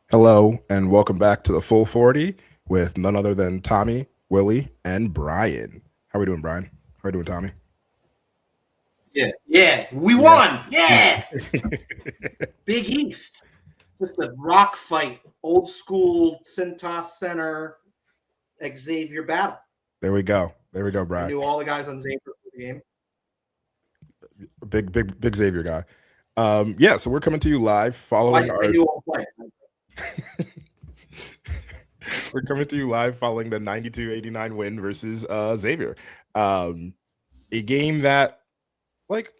Hello, and welcome back to the Full 40 with none other than Tommy, Willie, and Brian. How are we doing, Brian? How are we doing, Tommy? We won. Yeah. Big East. Just a rock fight. Old school Cintas Center Xavier battle. There we go, Brian. I knew all the guys on Xavier for the game. Big Xavier guy. So we're coming to you live following I knew all the players. We're coming to you live following the 92-89 win versus Xavier. A game that, like,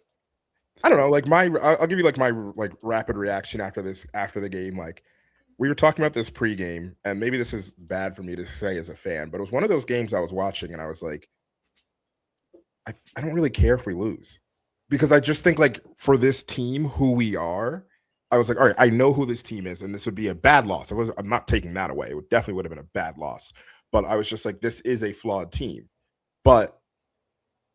I don't know, like I'll give you like my rapid reaction after the game. Like, we were talking about this pregame, and maybe this is bad for me to say as a fan, but it was one of those games I was watching, and I was like, I don't really care if we lose, because I just think, like, for this team, who we are, I was like, all right, I know who this team is, and this would be a bad loss. I'm not taking that away. It definitely would have been a bad loss. But I was just like, this is a flawed team. But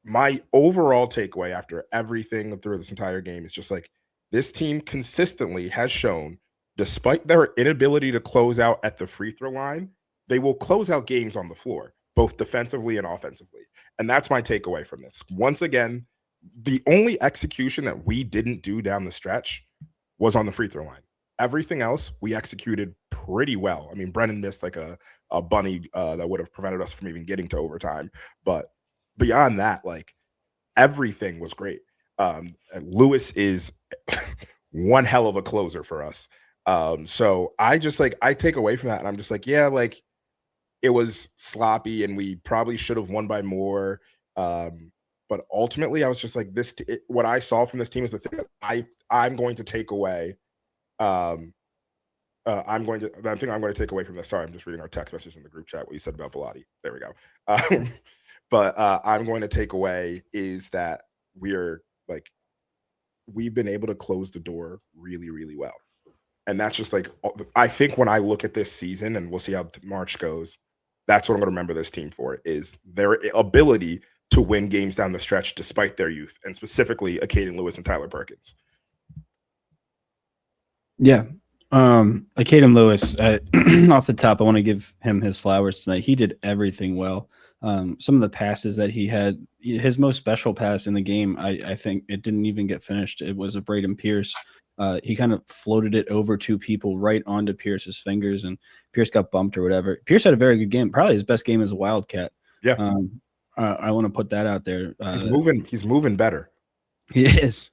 my overall takeaway after everything through this entire game is just like, this team consistently has shown, despite their inability to close out at the free throw line, they will close out games on the floor, both defensively and offensively. And that's my takeaway from this. Once again, the only execution that we didn't do down the stretch was on the free throw line. Everything else we executed pretty well. I mean, Brennan missed like a bunny that would have prevented us from even getting to overtime. But beyond that, like, everything was great. Lewis is one hell of a closer for us. So I just, like, I take away from that, and I'm just like, yeah, like, it was sloppy and we probably should have won by more. But ultimately, I was just like, what I saw from this team is the thing that I'm going to take away. I think I'm going to take away from this. Sorry, I'm just reading our text message in the group chat, what you said about Bellotti. There we go. But I'm going to take away is that we've been able to close the door really, really well. And that's just like, I think when I look at this season, and we'll see how March goes, that's what I'm going to remember this team for, is their ability to win games down the stretch despite their youth, and specifically Acaden Lewis and Tyler Perkins. Yeah. Acaden Lewis, off the top, I want to give him his flowers tonight. He did everything well. Some of the passes that he had, his most special pass in the game, I think it didn't even get finished. It was a Braden Pierce. He kind of floated it over two people right onto Pierce's fingers, and Pierce got bumped or whatever. Pierce had a very good game, probably his best game as a Wildcat. Yeah. I want to put that out there. He's moving better. He is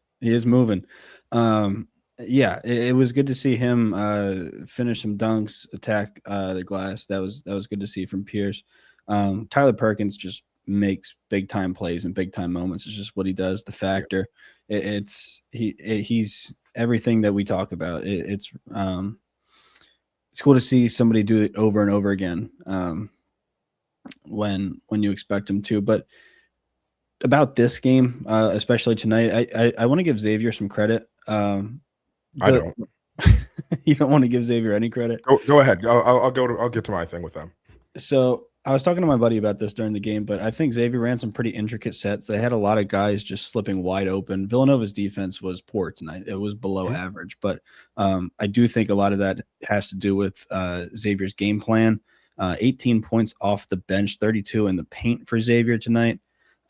moving. It was good to see him finish some dunks, attack the glass. That was good to see from Pierce. Tyler Perkins just makes big time plays and big time moments. It's just what he does. The factor. He's everything that we talk about. It's cool to see somebody do it over and over again. When you expect him to. But about this game, especially tonight, I want to give Xavier some credit. I don't. You don't want to give Xavier any credit? Go ahead. I'll get to my thing with them. So I was talking to my buddy about this during the game, but I think Xavier ran some pretty intricate sets. They had a lot of guys just slipping wide open. Villanova's defense was poor tonight. It was below average, but I do think a lot of that has to do with Xavier's game plan. 18 points off the bench, 32 in the paint for Xavier tonight.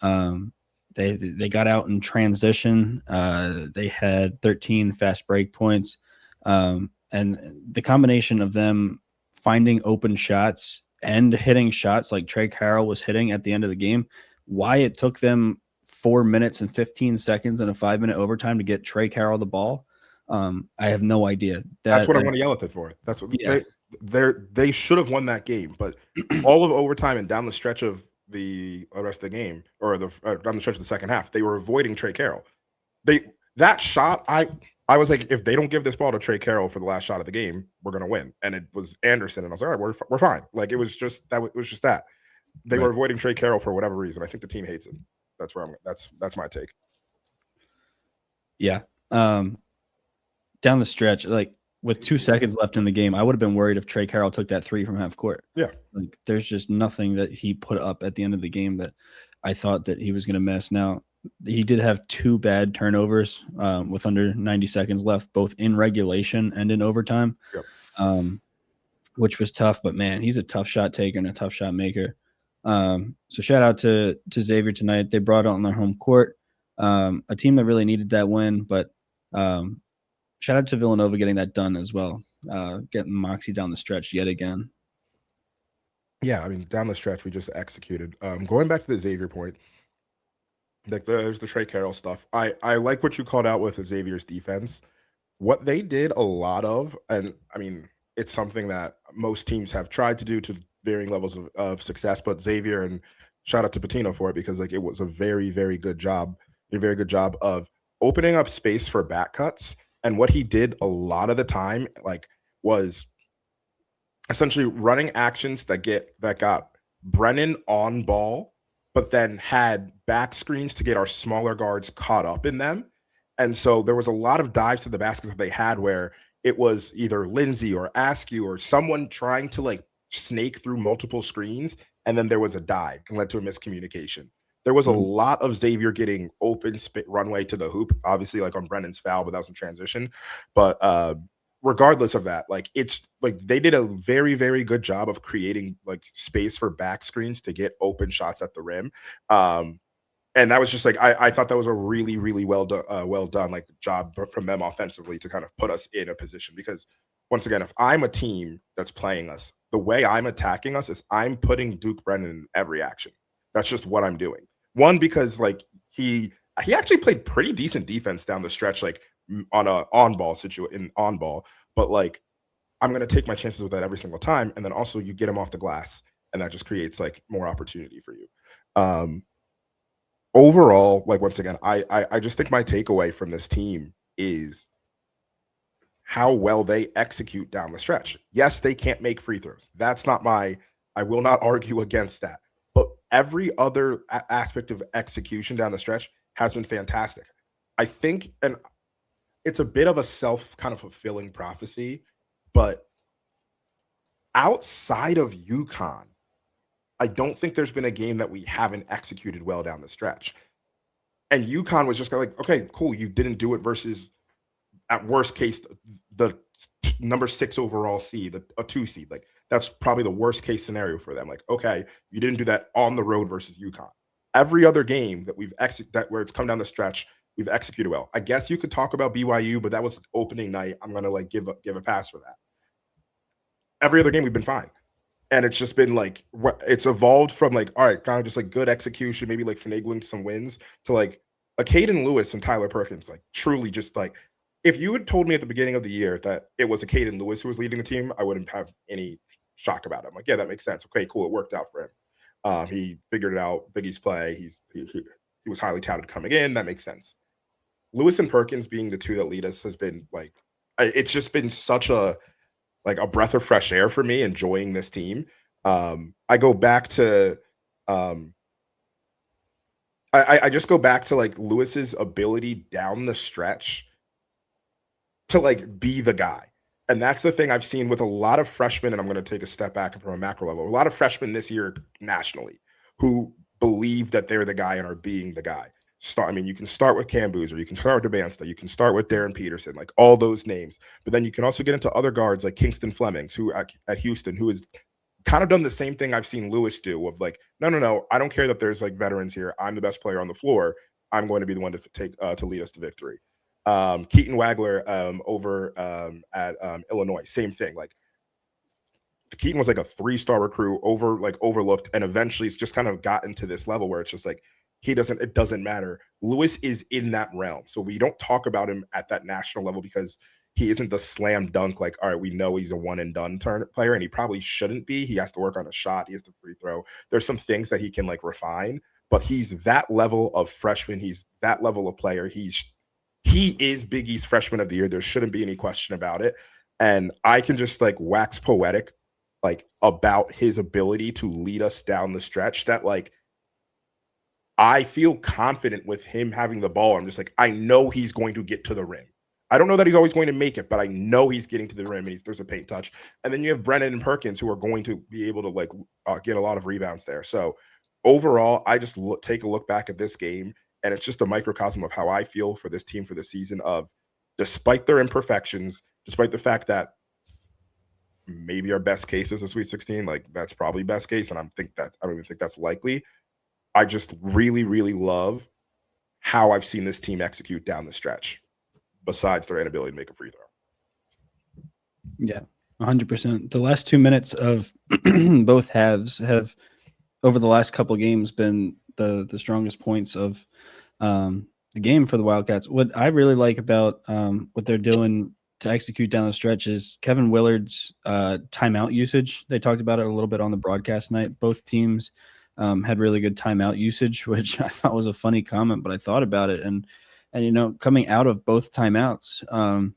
They got out in transition. They had 13 fast break points. And the combination of them finding open shots and hitting shots like Trey Carroll was hitting at the end of the game, why it took them 4 minutes and 15 seconds and a 5-minute overtime to get Trey Carroll the ball, I have no idea. That's what I want to yell at it for. That's what they should have won that game, but all of overtime and down the stretch of the rest of the game, or down the stretch of the second half, they were avoiding Trey Carroll. That shot, I was like, if they don't give this ball to Trey Carroll for the last shot of the game, we're gonna win. And it was Anderson, and I was like, all right, we're fine. Like, it was just that. They were avoiding Trey Carroll for whatever reason. I think the team hates him. That's where that's my take. Yeah. Down the stretch, like with 2 seconds left in the game, I would have been worried if Trey Carroll took that 3 from half court. Yeah. Like there's just nothing that he put up at the end of the game that I thought that he was going to miss. Now, he did have 2 bad turnovers with under 90 seconds left, both in regulation and in overtime, which was tough. But, man, he's a tough shot taker and a tough shot maker. So shout out to Xavier tonight. They brought it on their home court, a team that really needed that win. But shout out to Villanova getting that done as well, getting moxie down the stretch yet again. Yeah, I mean, down the stretch, we just executed. Going back to the Xavier point, like there's the Trey Carroll stuff. I like what you called out with Xavier's defense. What they did a lot of, and I mean, it's something that most teams have tried to do to varying levels of success, but Xavier, and shout out to Patino for it, because like it was a very, very good job, of opening up space for back cuts. And what he did a lot of the time, like, was essentially running actions that got Brennan on ball, but then had back screens to get our smaller guards caught up in them. And so there was a lot of dives to the basket that they had where it was either Lindsay or Askew or someone trying to like snake through multiple screens, and then there was a dive and led to a miscommunication. There was a lot of Xavier getting open runway to the hoop, obviously like on Brennan's foul, but that was in transition. But regardless of that, like it's like they did a very, very good job of creating like space for back screens to get open shots at the rim. And that was just like I thought that was a really, really well done like job from them offensively to kind of put us in a position. Because once again, if I'm a team that's playing us, the way I'm attacking us is I'm putting Duke Brennan in every action. That's just what I'm doing. One, because like he actually played pretty decent defense down the stretch, like on a on ball, but like I'm gonna take my chances with that every single time. And then also you get him off the glass, and that just creates like more opportunity for you. Overall, like once again, I just think my takeaway from this team is how well they execute down the stretch. Yes, they can't make free throws. That's not I will not argue against that. But every other aspect of execution down the stretch has been fantastic. I think, and it's a bit of a self kind of fulfilling prophecy, but outside of UConn, I don't think there's been a game that we haven't executed well down the stretch. And UConn was just kind of like, okay, cool, you didn't do it versus, at worst case, the number 6 overall seed, a 2 seed. Like that's probably the worst case scenario for them. Like, okay, you didn't do that on the road versus UConn. Every other game that we've where it's come down the stretch, we've executed well. I guess you could talk about BYU, but that was opening night. I'm gonna like give a pass for that. Every other game we've been fine. And it's just been like it's evolved from like, all right, kind of just like good execution, maybe like finagling some wins, to like Acaden Lewis and Tyler Perkins, like truly just like, if you had told me at the beginning of the year that it was Acaden Lewis who was leading the team, I wouldn't have any shock about it. I'm like, yeah, that makes sense. Okay, cool, it worked out for him. He figured it out. Biggie's play. He was highly touted coming in. That makes sense. Lewis and Perkins being the two that lead us has been like, it's just been such a breath of fresh air for me enjoying this team. I go back to I just go back to like Lewis's ability down the stretch to like be the guy. And that's the thing I've seen with a lot of freshmen, and I'm going to take a step back from a macro level, a lot of freshmen this year nationally who believe that they're the guy and are being the guy. I mean, you can start with Cam Boozer, you can start with Debansta, you can start with Darren Peterson, like all those names. But then you can also get into other guards like Kingston Flemings, who at Houston, who has kind of done the same thing I've seen Lewis do of like, no, I don't care that there's like veterans here. I'm the best player on the floor. I'm going to be the one to take to lead us to victory. Keaton Wagler over at Illinois, same thing. Like Keaton was like a 3-star recruit, overlooked, and eventually it's just kind of gotten to this level where it's just like it doesn't matter. Lewis is in that realm, so we don't talk about him at that national level because he isn't the slam dunk. Like, all right, we know he's a one and done player, and he probably shouldn't be. He has to work on a shot. He has to free throw. There's some things that he can like refine, but he's that level of freshman. He's that level of player. He is Big East freshman of the year. There shouldn't be any question about it. And I can just like wax poetic like about his ability to lead us down the stretch that like I feel confident with him having the ball. I'm just like, I know he's going to get to the rim. I don't know that he's always going to make it, but I know he's getting to the rim and there's a paint touch. And then you have Brennan and Perkins who are going to be able to like get a lot of rebounds there. So overall, I just take a look back at this game, and it's just a microcosm of how I feel for this team for this season. Of despite their imperfections, despite the fact that maybe our best case is a Sweet 16, like that's probably best case, and I don't even think that's likely. I just really, really love how I've seen this team execute down the stretch, besides their inability to make a free throw. Yeah, 100%. The last 2 minutes of both halves have, over the last couple of games, been the strongest points of the game for the Wildcats. What I really like about what they're doing to execute down the stretch is Kevin Willard's timeout usage. They talked about it a little bit on the broadcast tonight. Both teams had really good timeout usage, which I thought was a funny comment, but I thought about it. And you know, coming out of both timeouts,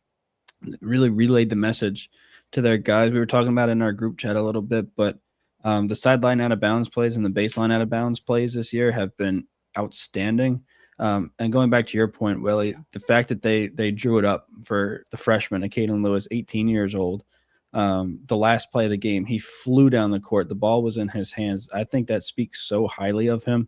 really relayed the message to their guys. We were talking about it in our group chat a little bit, but the sideline out of bounds plays and the baseline out of bounds plays this year have been outstanding. And going back to your point, Willie, the fact that they drew it up for the freshman, Acaden Lewis, 18 years old, the last play of the game, he flew down the court. The ball was in his hands. I think that speaks so highly of him.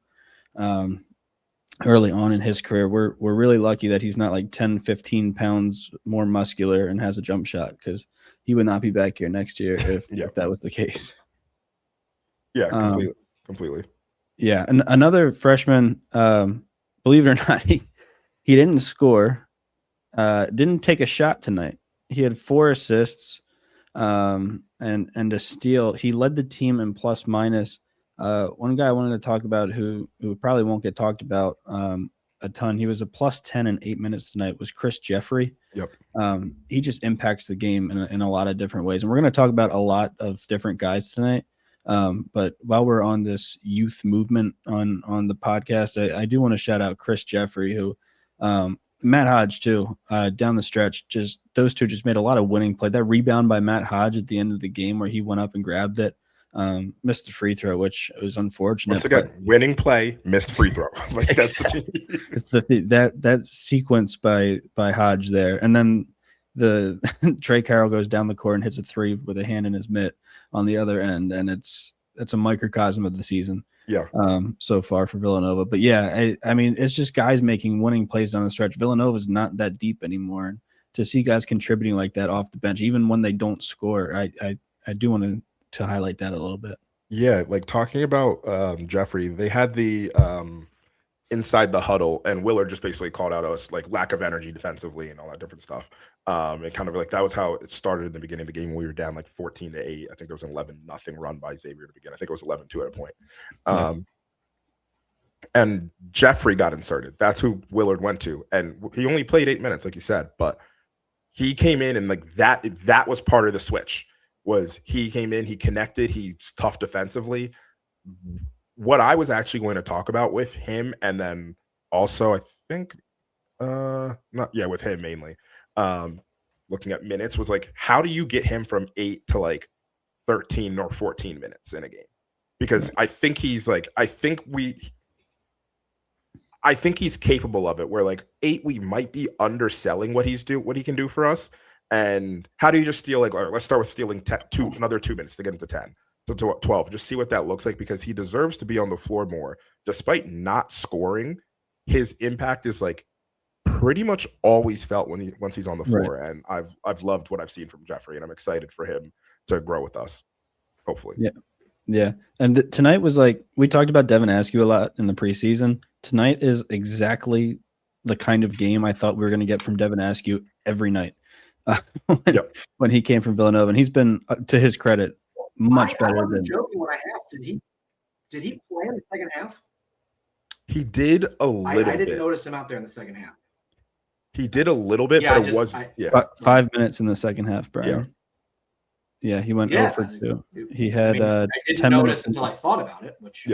Early on in his career, we're really lucky that he's not like 10, 15 pounds more muscular and has a jump shot, because he would not be back here next year if that was the case. Yeah, completely. Yeah, and another freshman, believe it or not, he didn't score, didn't take a shot tonight. He had 4 assists and a steal. He led the team in plus minus. One guy I wanted to talk about who probably won't get talked about a ton. He was a plus 10 in 8 minutes tonight, was Chris Jeffrey. Yep. He just impacts the game in a lot of different ways. And we're going to talk about a lot of different guys tonight. But while we're on this youth movement on the podcast, I do want to shout out Chris Jeffrey, who Matt Hodge too, down the stretch. Just those two just made a lot of winning play. That rebound by Matt Hodge at the end of the game where he went up and grabbed it, missed the free throw, which was unfortunate. Once again, winning play, missed free throw. Like exactly. It's that sequence by Hodge there, and then the Trey Carroll goes down the court and hits a 3 with a hand in his mitt on the other end, and it's a microcosm of the season. Yeah. So far for Villanova, but yeah, I mean, it's just guys making winning plays down the stretch. Villanova's not that deep anymore, and to see guys contributing like that off the bench, even when they don't score, I do want to highlight that a little bit. Yeah, like talking about Jeffrey, they had the inside the huddle, and Willard just basically called out us like lack of energy defensively and all that different stuff. And kind of like that was how it started in the beginning of the game when we were down like 14-8. I think there was an 11-0 run by Xavier to begin. I think it was 11-2 at a point. And Jeffrey got inserted. That's who Willard went to, and he only played 8 minutes, like you said, but he came in and like that was part of the switch. Was he came in, he connected, he's tough defensively. What I was actually going to talk about with him, and then also I think with him mainly, looking at minutes, was like, how do you get him from 8 to like 13 or 14 minutes in a game? Because I think he's capable of it, where like 8 we might be underselling what he can do for us. And how do you just steal, like, all right, let's start with stealing another 2 minutes to get him to 10 to 12, just see what that looks like, because he deserves to be on the floor more. Despite not scoring, his impact is like pretty much always felt once he's on the floor. Right. And I've loved what I've seen from Jeffrey, and I'm excited for him to grow with us, hopefully. Yeah. And tonight was like, we talked about Devin Askew a lot in the preseason. Tonight is exactly the kind of game I thought we were going to get from Devin Askew every night. When he came from Villanova, and he's been, to his credit, much better than. Joking when I asked, did he play in the second half? He did a little bit. I didn't notice him out there in the second half. He did a little bit, but it was 5 minutes in the second half, Brian. Yeah, he went 0 for 2. He had I didn't 10 notice minutes until I thought about it. Which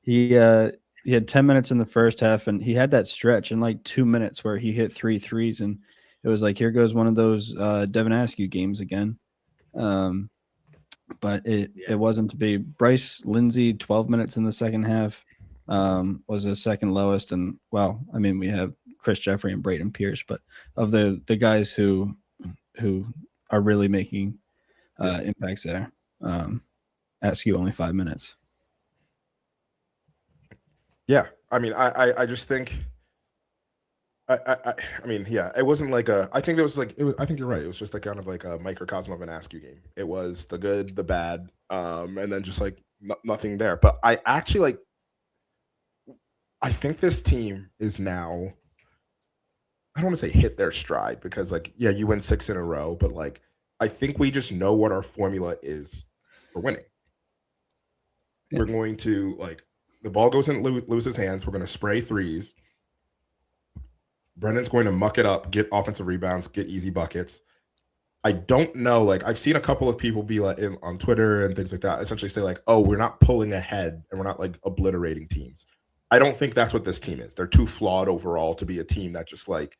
he had 10 minutes in the first half, and he had that stretch in like 2 minutes where he hit 3 threes, and it was like, here goes one of those Devin Askew games again. but it wasn't to be. Bryce, Lindsay, 12 minutes in the second half was the second lowest. And, well, I mean, we have Chris Jeffrey and Braden Pierce, but of the guys who are really making impacts there, SQ only 5 minutes. Yeah, I mean, I just think, I mean, yeah, it wasn't like a. I think it was like it was. I think you're right. It was just like kind of like a microcosm of an ASCII game. It was the good, the bad, and then just like nothing there. But I actually like. I think this team is now. I don't want to say hit their stride because, like, yeah, you win 6 in a row, but like, I think we just know what our formula is for winning. Yeah. We're going to like the ball goes in Lewis's hands. We're going to spray threes. Brendan's going to muck it up, get offensive rebounds, get easy buckets. I don't know. Like, I've seen a couple of people be like on Twitter and things like that, essentially say like, "Oh, we're not pulling ahead and we're not like obliterating teams." I don't think that's what this team is. They're too flawed overall to be a team that just like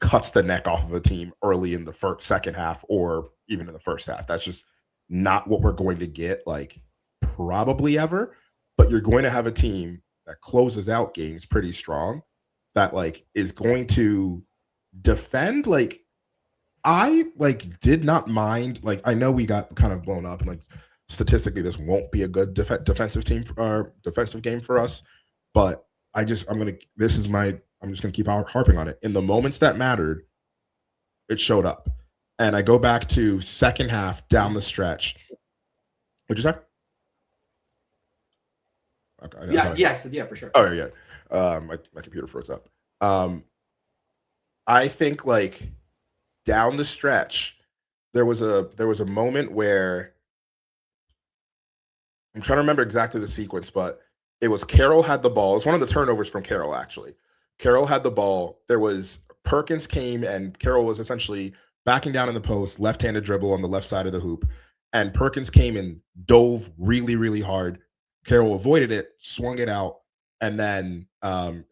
cuts the neck off of a team early in the second half or even in the first half. That's just not what we're going to get, like, probably ever. But you're going to have a team that closes out games pretty strong, that like is going to defend. Like, I like did not mind. Like, I know we got kind of blown up and like statistically this won't be a good defensive team or defensive game for us, but I'm just gonna keep harping on it. In the moments that mattered, it showed up. And I go back to second half down the stretch. What'd you say? Okay, Yeah, for sure. Oh yeah. My computer froze up. I think like down the stretch, there was a moment where I'm trying to remember exactly the sequence, but it was Carroll had the ball. It was one of the turnovers from Carroll, actually. Carroll had the ball. There was Perkins came and Carroll was essentially backing down in the post, left-handed dribble on the left side of the hoop. And Perkins came and dove really, really hard. Carroll avoided it, swung it out, and then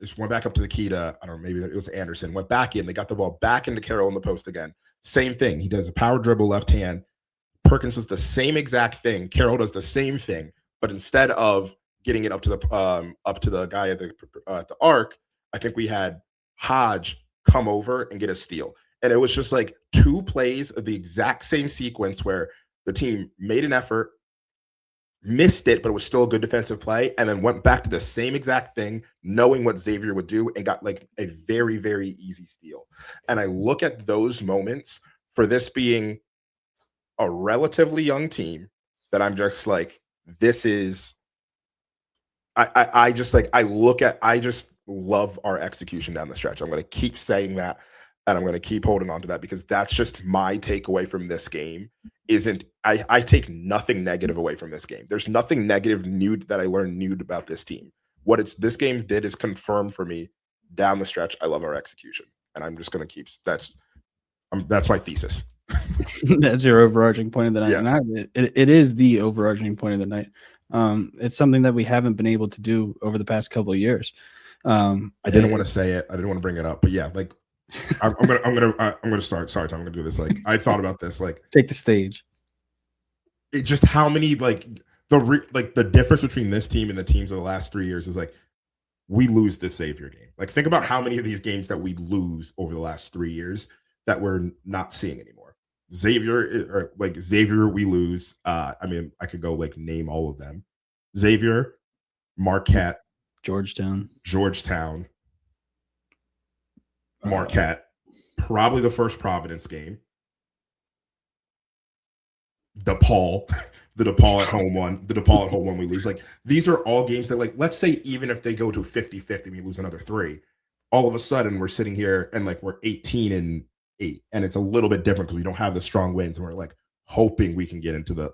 just went back up to the key to, I don't know, maybe it was Anderson, went back in. They got the ball back into Carroll in the post again. Same thing. He does a power dribble left hand. Perkins does the same exact thing. Carroll does the same thing, but instead of getting it up to the guy at the arc, I think we had Hodge come over and get a steal. And it was just like 2 plays of the exact same sequence where the team made an effort, missed it, but it was still a good defensive play, and then went back to the same exact thing, knowing what Xavier would do, and got like a very, very easy steal. And I look at those moments for this being a relatively young team that I'm just like, this is, I just love our execution down the stretch. I'm going to keep saying that, and I'm going to keep holding on to that because that's just my takeaway from this game. I take nothing negative away from this game. There's nothing negative new that I learned new about this team. What this game did is confirm for me down the stretch. I love our execution, and I'm just going to keep that's my thesis. That's your overarching point of the night. Yeah. And it is the overarching point of the night. It's something that we haven't been able to do over the past couple of years. I didn't want to say it. I didn't want to bring it up, but yeah, like I'm gonna start. Sorry, Tom, I'm gonna do this. Like, I thought about this. Like, take the stage. It just how many like the difference between this team and the teams of the last 3 years is like we lose this Xavier game. Like, think about how many of these games that we lose over the last 3 years that we're not seeing anymore. Xavier, we lose. I mean, I could go like name all of them. Xavier, Marquette, Georgetown, Marquette, probably the first Providence game. DePaul, the DePaul at home one we lose. Like, these are all games that, like, let's say even if they go to 50-50, we lose another 3. All of a sudden, we're sitting here and like we're 18-8, and it's a little bit different because we don't have the strong wins, and we're like hoping we can get into the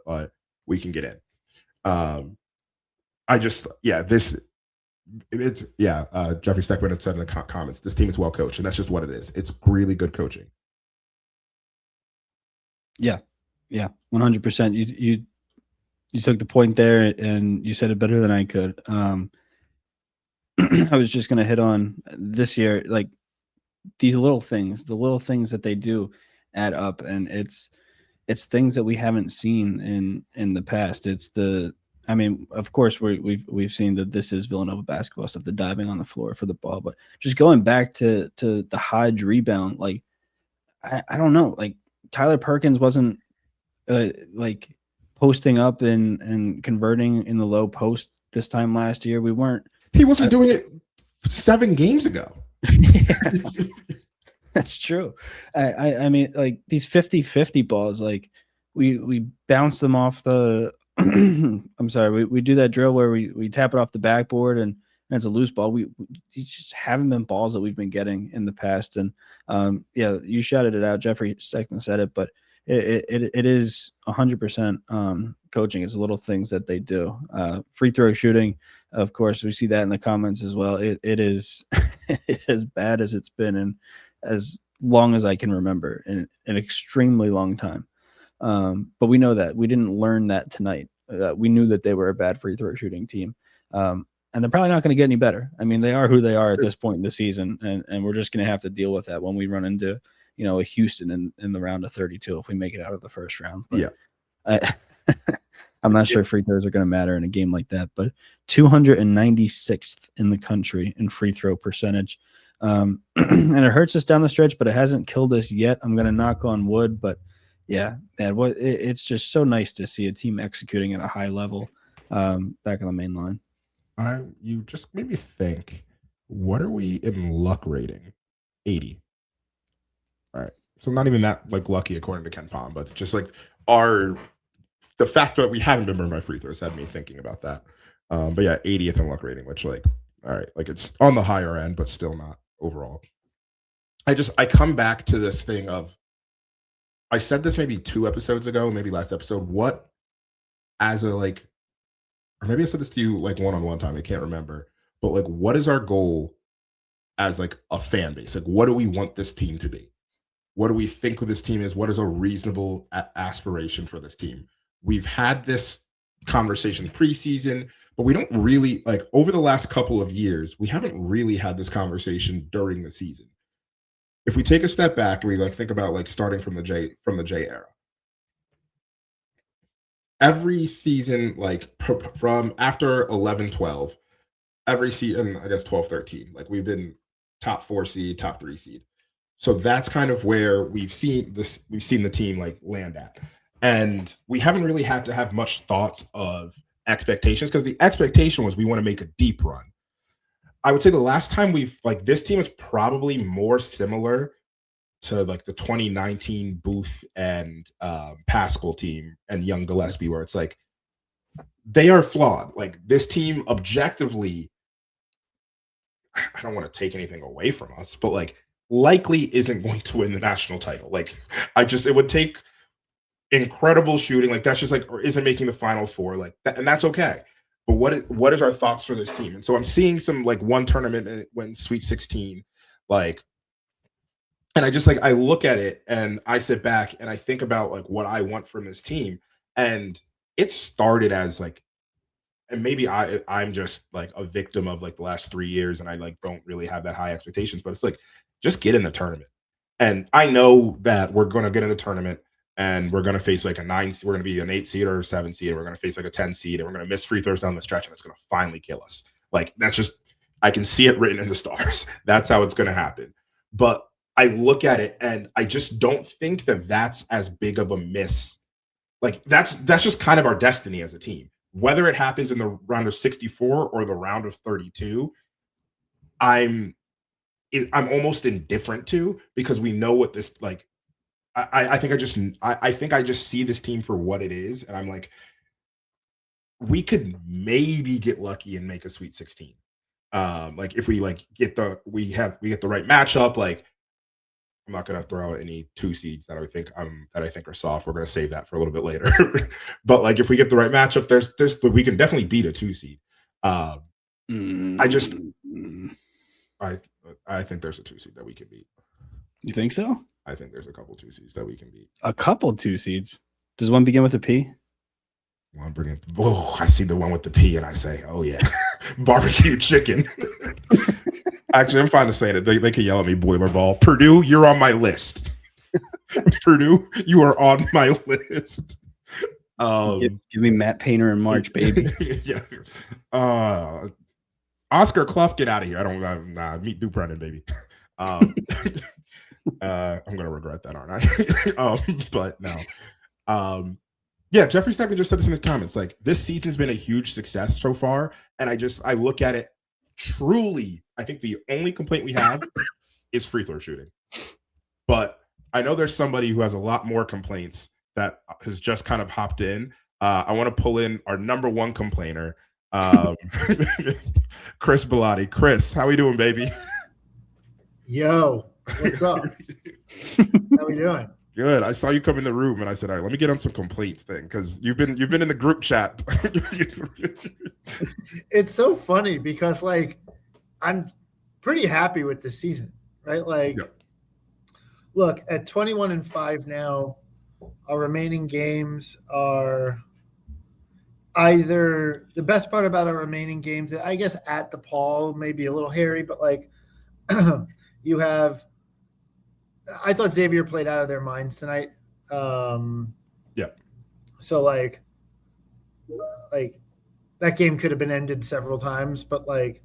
Jeffrey Steckman had said in the comments, this team is well coached, and that's just what it is. It's really good coaching. Yeah, 100%. You took the point there, and you said it better than I could. I was just gonna hit on this year, like these little things, the little things that they do add up, and it's it's things that we haven't seen in the past. I mean, of course, we've seen that this is Villanova basketball stuff, the diving on the floor for the ball, but just going back to the Hodge rebound, like I don't know, like Tyler Perkins wasn't like posting up and converting in the low post this time last year. He wasn't doing it 7 games ago. That's true. I mean, like these 50-50 balls, like we bounce them off the I'm sorry, we do that drill where we tap it off the backboard and it's a loose ball. We just haven't been balls that we've been getting in the past. And yeah, you shouted it out. Jeffrey Steckman said it, but it is 100% coaching. It's the little things that they do. Free throw shooting, of course, we see that in the comments as well. It is it's as bad as it's been in as long as I can remember, in an extremely long time. But we know that we didn't learn that tonight. We knew that they were a bad free throw shooting team. And they're probably not going to get any better. I mean, they are who they are at this point in the season, and we're just going to have to deal with that when we run into, a Houston in the round of 32 if we make it out of the first round. But I'm not sure free throws are going to matter in a game like that, but 296th in the country in free throw percentage. And it hurts us down the stretch, but it hasn't killed us yet. I'm going to knock on wood, but yeah, man, it's just so nice to see a team executing at a high level back on the main line. You just made me think, what are we in luck rating? 80. All right. So not even that like lucky according to Ken Palm, but just like the fact that we haven't been burned by free throws had me thinking about that. But yeah, 80th in luck rating, which like, all right, like it's on the higher end, but still not overall. I come back to this thing of, I said this maybe 2 episodes ago, maybe last episode, what as a like, or maybe I said this to you like one-on-one time, I can't remember, but like, what is our goal as like a fan base? Like, what do we want this team to be? What do we think this team is? What is a reasonable aspiration for this team? We've had this conversation preseason, but we don't really, like, over the last couple of years, we haven't really had this conversation during the season. If we take a step back and we like think about like starting from the J era, every season, like from after 11-12, every season, I guess 12-13, like we've been top 4 seed, top 3 seed. So that's kind of where we've seen the team like land at. And we haven't really had to have much thoughts of expectations because the expectation was we want to make a deep run. I would say the last time this team is probably more similar to like the 2019 Booth and Pascal team and Young Gillespie, where it's like they are flawed. Like this team objectively, I don't want to take anything away from us, but like likely isn't going to win the national title. Like it would take incredible shooting. Like that's just like, or isn't making the Final Four like that, and that's okay. But what is our thoughts for this team? And so I'm seeing some like one tournament when Sweet 16, like, and I just like I look at it and I sit back and I think about like what I want from this team. And it started as like, and maybe I'm just like a victim of like the last 3 years and I like don't really have that high expectations, but it's like just get in the tournament. And I know that we're going to get in the tournament and we're going to face like a 9, we're going to be an 8 seed or a 7 seed, and we're going to face like a 10 seed, and we're going to miss free throws down the stretch, and it's going to finally kill us. Like that's just, I can see it written in the stars. That's how it's going to happen. But I look at it and I just don't think that that's as big of a miss. Like that's just kind of our destiny as a team. Whether it happens in the round of 64 or the round of 32, I'm almost indifferent to, because we know what this like. I think I just see this team for what it is, and I'm like, we could maybe get lucky and make a Sweet 16. Like if we like get the right matchup. Like I'm not gonna throw out any 2 seeds that I think are soft. We're gonna save that for a little bit later. But like if we get the right matchup, we can definitely beat a 2 seed. I think there's a 2 seed that we can beat. You think so? I think there's a couple 2 seeds that we can beat. A couple 2 seeds. Does one begin with a P? I see the one with the P and I say, oh yeah, barbecue chicken. Actually, I'm fine to say it. They could yell at me, boiler ball. Purdue, you're on my list. Purdue, you are on my list. Give me Matt Painter in March, baby. Yeah. Oscar Clough, get out of here. I don't meet Duke Brennan, baby. I'm gonna regret that, aren't I? But no. Yeah, Jeffrey Steckman just said this in the comments. Like, this season has been a huge success so far, and I look at it truly. I think the only complaint we have is free throw shooting. But I know there's somebody who has a lot more complaints that has just kind of hopped in. I want to pull in our number one complainer, Chris Bellotti. Chris, how we doing, baby? Yo, what's up? How we doing? Good. I saw you come in the room, and I said, "All right, let me get on some complaints thing," because you've been in the group chat. It's so funny because like I'm pretty happy with this season, right? Like, Yeah. Look at 21-5 now. Our remaining games are either the best part about our remaining games. I guess at DePaul may be a little hairy, but like you have. I thought Xavier played out of their minds tonight. Yeah. So like that game could have been ended several times, but like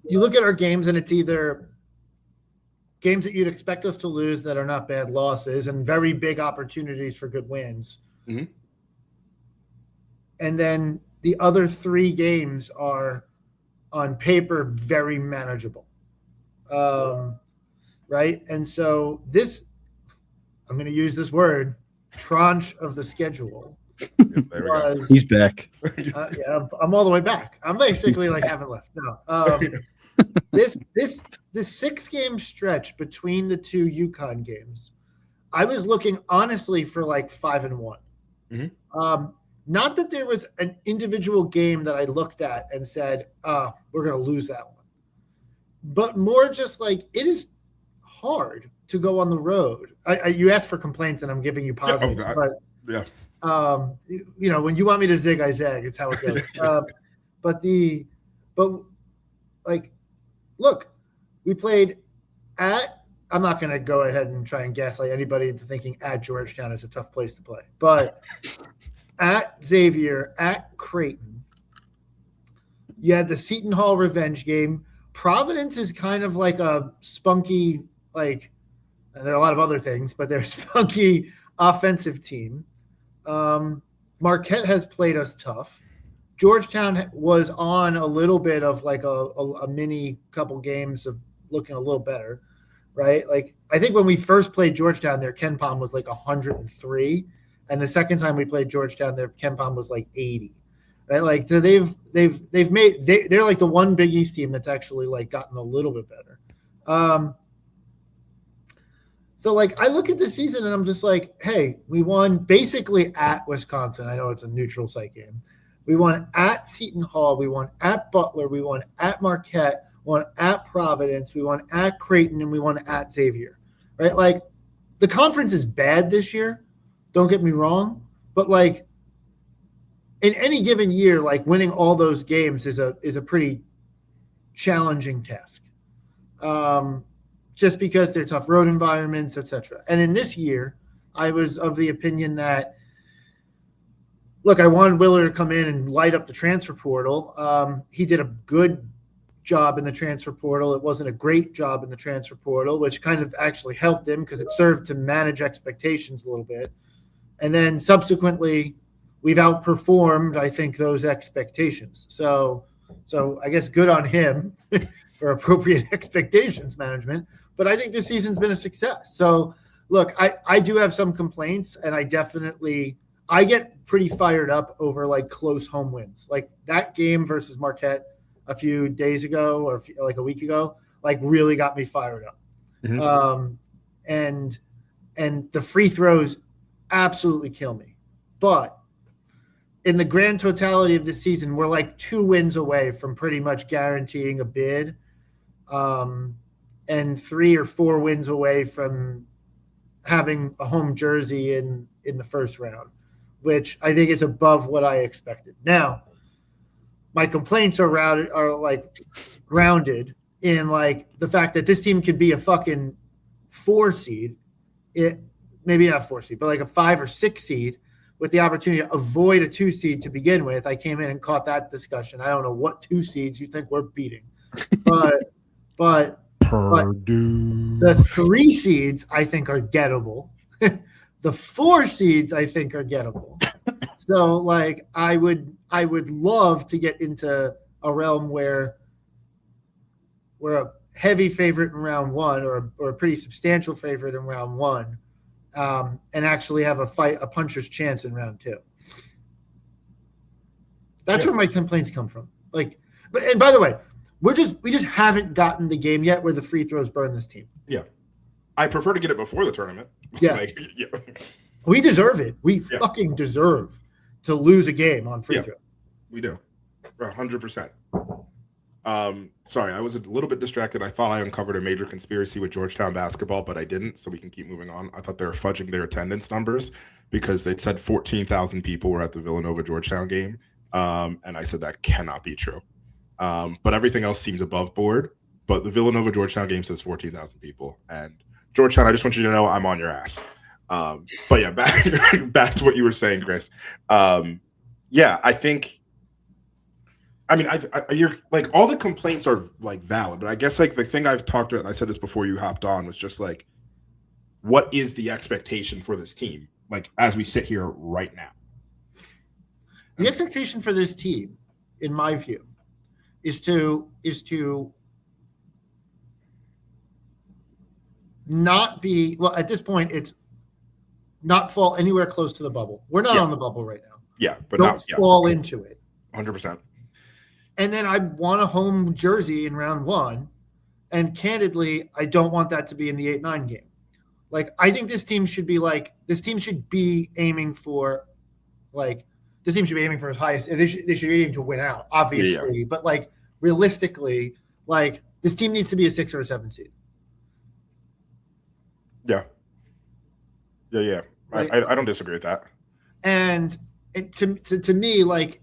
you look at our games and it's either games that you'd expect us to lose that are not bad losses and very big opportunities for good wins. Mm-hmm. And then the other three games are on paper very manageable. Right. And so this, I'm going to use this word, tranche of the schedule. Was, he's back. Yeah, I'm all the way back. I'm basically like haven't left. No. This 6-game stretch between the two UConn games, I was looking honestly for like 5-1. Mm-hmm. Not that there was an individual game that I looked at and said, we're going to lose that one. But more just like it is hard to go on the road. You asked for complaints and I'm giving you positives, but yeah. When you want me to zig, I zag. It's how it goes. Look, we played at. I'm not going to go ahead and try and gaslight anybody into thinking at Georgetown is a tough place to play, but at Xavier, at Creighton, you had the Seton Hall revenge game. Providence is kind of like a spunky, like there are a lot of other things, but they're spunky offensive team. Marquette has played us tough. Georgetown was on a little bit of like a mini couple games of looking a little better, right? Like I think when we first played Georgetown, their Ken Pom was like 103, and the second time we played Georgetown, their Ken Pom was like 80. Right, like so they're like the one Big East team that's actually like gotten a little bit better. So like I look at this season and I'm just like, hey, we won basically at Wisconsin. I know it's a neutral site game. We won at Seton Hall. We won at Butler. We won at Marquette. We won at Providence. We won at Creighton, and we won at Xavier. Right, like the conference is bad this year. Don't get me wrong, but like. In any given year, like winning all those games is a pretty challenging task, just because they're tough road environments, etc. And in this year, I was of the opinion that, look, I wanted Willard to come in and light up the transfer portal. He did a good job in the transfer portal. It wasn't a great job in the transfer portal, which kind of actually helped him because it served to manage expectations a little bit. And then subsequently, we've outperformed, I think, those expectations. So I guess good on him for appropriate expectations management. But I think this season's been a success. So, look, I do have some complaints, and I get pretty fired up over, like, close home wins. Like, that game versus Marquette a few days ago or, like, a week ago, like, really got me fired up. Mm-hmm. And the free throws absolutely kill me. But in the grand totality of the season, we're like 2 wins away from pretty much guaranteeing a bid, and 3 or 4 wins away from having a home jersey in the first round, which I think is above what I expected. Now, my complaints are like grounded in like the fact that this team could be a fucking 4 seed. maybe not 4 seed, but like a 5 or 6 seed with the opportunity to avoid a 2 seed to begin with. I came in and caught that discussion. I don't know what 2 seeds you think we're beating, but Purdue. the 3 seeds I think are gettable. The 4 seeds I think are gettable. So like I would love to get into a realm where we're a heavy favorite in round 1 or a pretty substantial favorite in round 1, and actually have a puncher's chance in round 2. That's where my complaints come from. Like, and by the way, we just haven't gotten the game yet where the free throws burn this team. Yeah. I prefer to get it before the tournament. Yeah. We deserve it. We fucking deserve to lose a game on free throw. We do. 100%. Sorry, I was a little bit distracted. I thought I uncovered a major conspiracy with Georgetown basketball, but I didn't, so we can keep moving on. I thought they were fudging their attendance numbers because they'd said 14,000 people were at the Villanova-Georgetown game, and I said that cannot be true. But everything else seems above board, but the Villanova-Georgetown game says 14,000 people, and Georgetown, I just want you to know I'm on your ass. But yeah, back to what you were saying, Chris. I think – I mean, you're like all the complaints are like valid, but I guess like the thing I've talked about, and I said this before you hopped on, was just like, what is the expectation for this team? Like as we sit here right now, the expectation for this team, in my view, is to not be at this point. It's not fall anywhere close to the bubble. We're not on the bubble right now. Yeah, but don't fall into it. 100%. And then I want a home jersey in round 1. And candidly, I don't want that to be in the 8-9 game. Like, I think this team should be aiming for as highest. They should be aiming to win out, obviously. But like realistically, like this team needs to be a 6 or a 7 seed. Yeah. Right? I don't disagree with that. And to me, like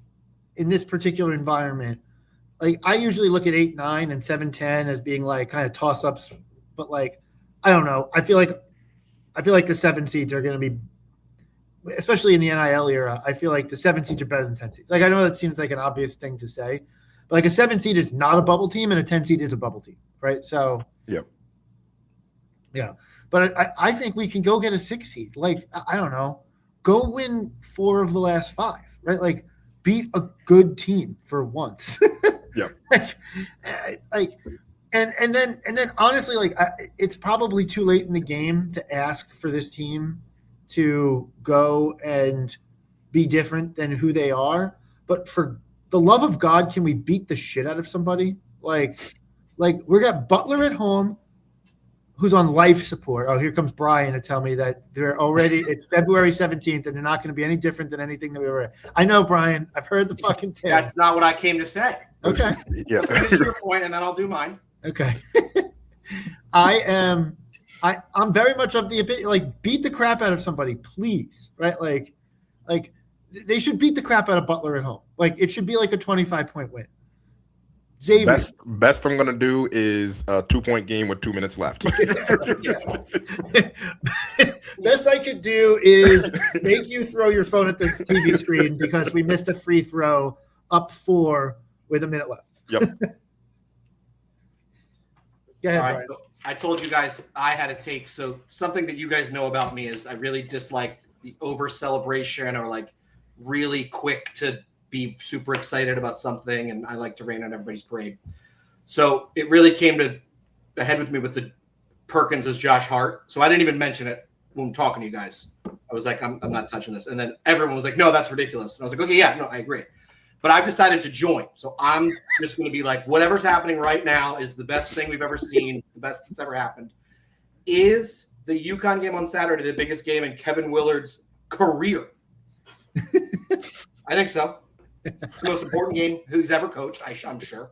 in this particular environment, like I usually look at 8-9 and 7-10 as being like kind of toss ups, but like I don't know. I feel like the 7 seeds are going to be, especially in the NIL era. I feel like the 7 seeds are better than 10 seeds. Like I know that seems like an obvious thing to say, but like a 7 seed is not a bubble team and a 10 seed is a bubble team, right? So yeah. But I think we can go get a 6 seed. Like I don't know, go win 4 of the last 5, right? Like beat a good team for once. Yeah. And then honestly, like it's probably too late in the game to ask for this team to go and be different than who they are. But for the love of God, can we beat the shit out of somebody? Like we got Butler at home, who's on life support. Oh, here comes Brian to tell me that it's February 17th and they're not going to be any different than anything that we were. I know, Brian. I've heard the fucking thing. That's not what I came to say. Okay. Yeah. Finish your point and then I'll do mine. Okay. I'm very much of the opinion, like beat the crap out of somebody, please. Right? Like they should beat the crap out of Butler at home. Like it should be like a 25-point win. Xavier. Best I'm gonna do is a 2-point game with 2 minutes left. Best I could do is make you throw your phone at the TV screen because we missed a free throw up 4 with a minute left. Yep. Go ahead, All right, Brian. so I told you guys I had a take. So something that you guys know about me is I really dislike the over celebration or like really quick to be super excited about something, and I like to rain on everybody's parade. So it really came to a head with me with the Perkins as Josh Hart. So I didn't even mention it when I'm talking to you guys. I was like, I'm not touching this. And then everyone was like, no, that's ridiculous. And I was like, okay, yeah, no, I agree. But I've decided to join. So I'm just going to be like, whatever's happening right now is the best thing we've ever seen, the best that's ever happened. Is the UConn game on Saturday the biggest game in Kevin Willard's career? I think so. It's the most important game he's ever coached, I'm sure.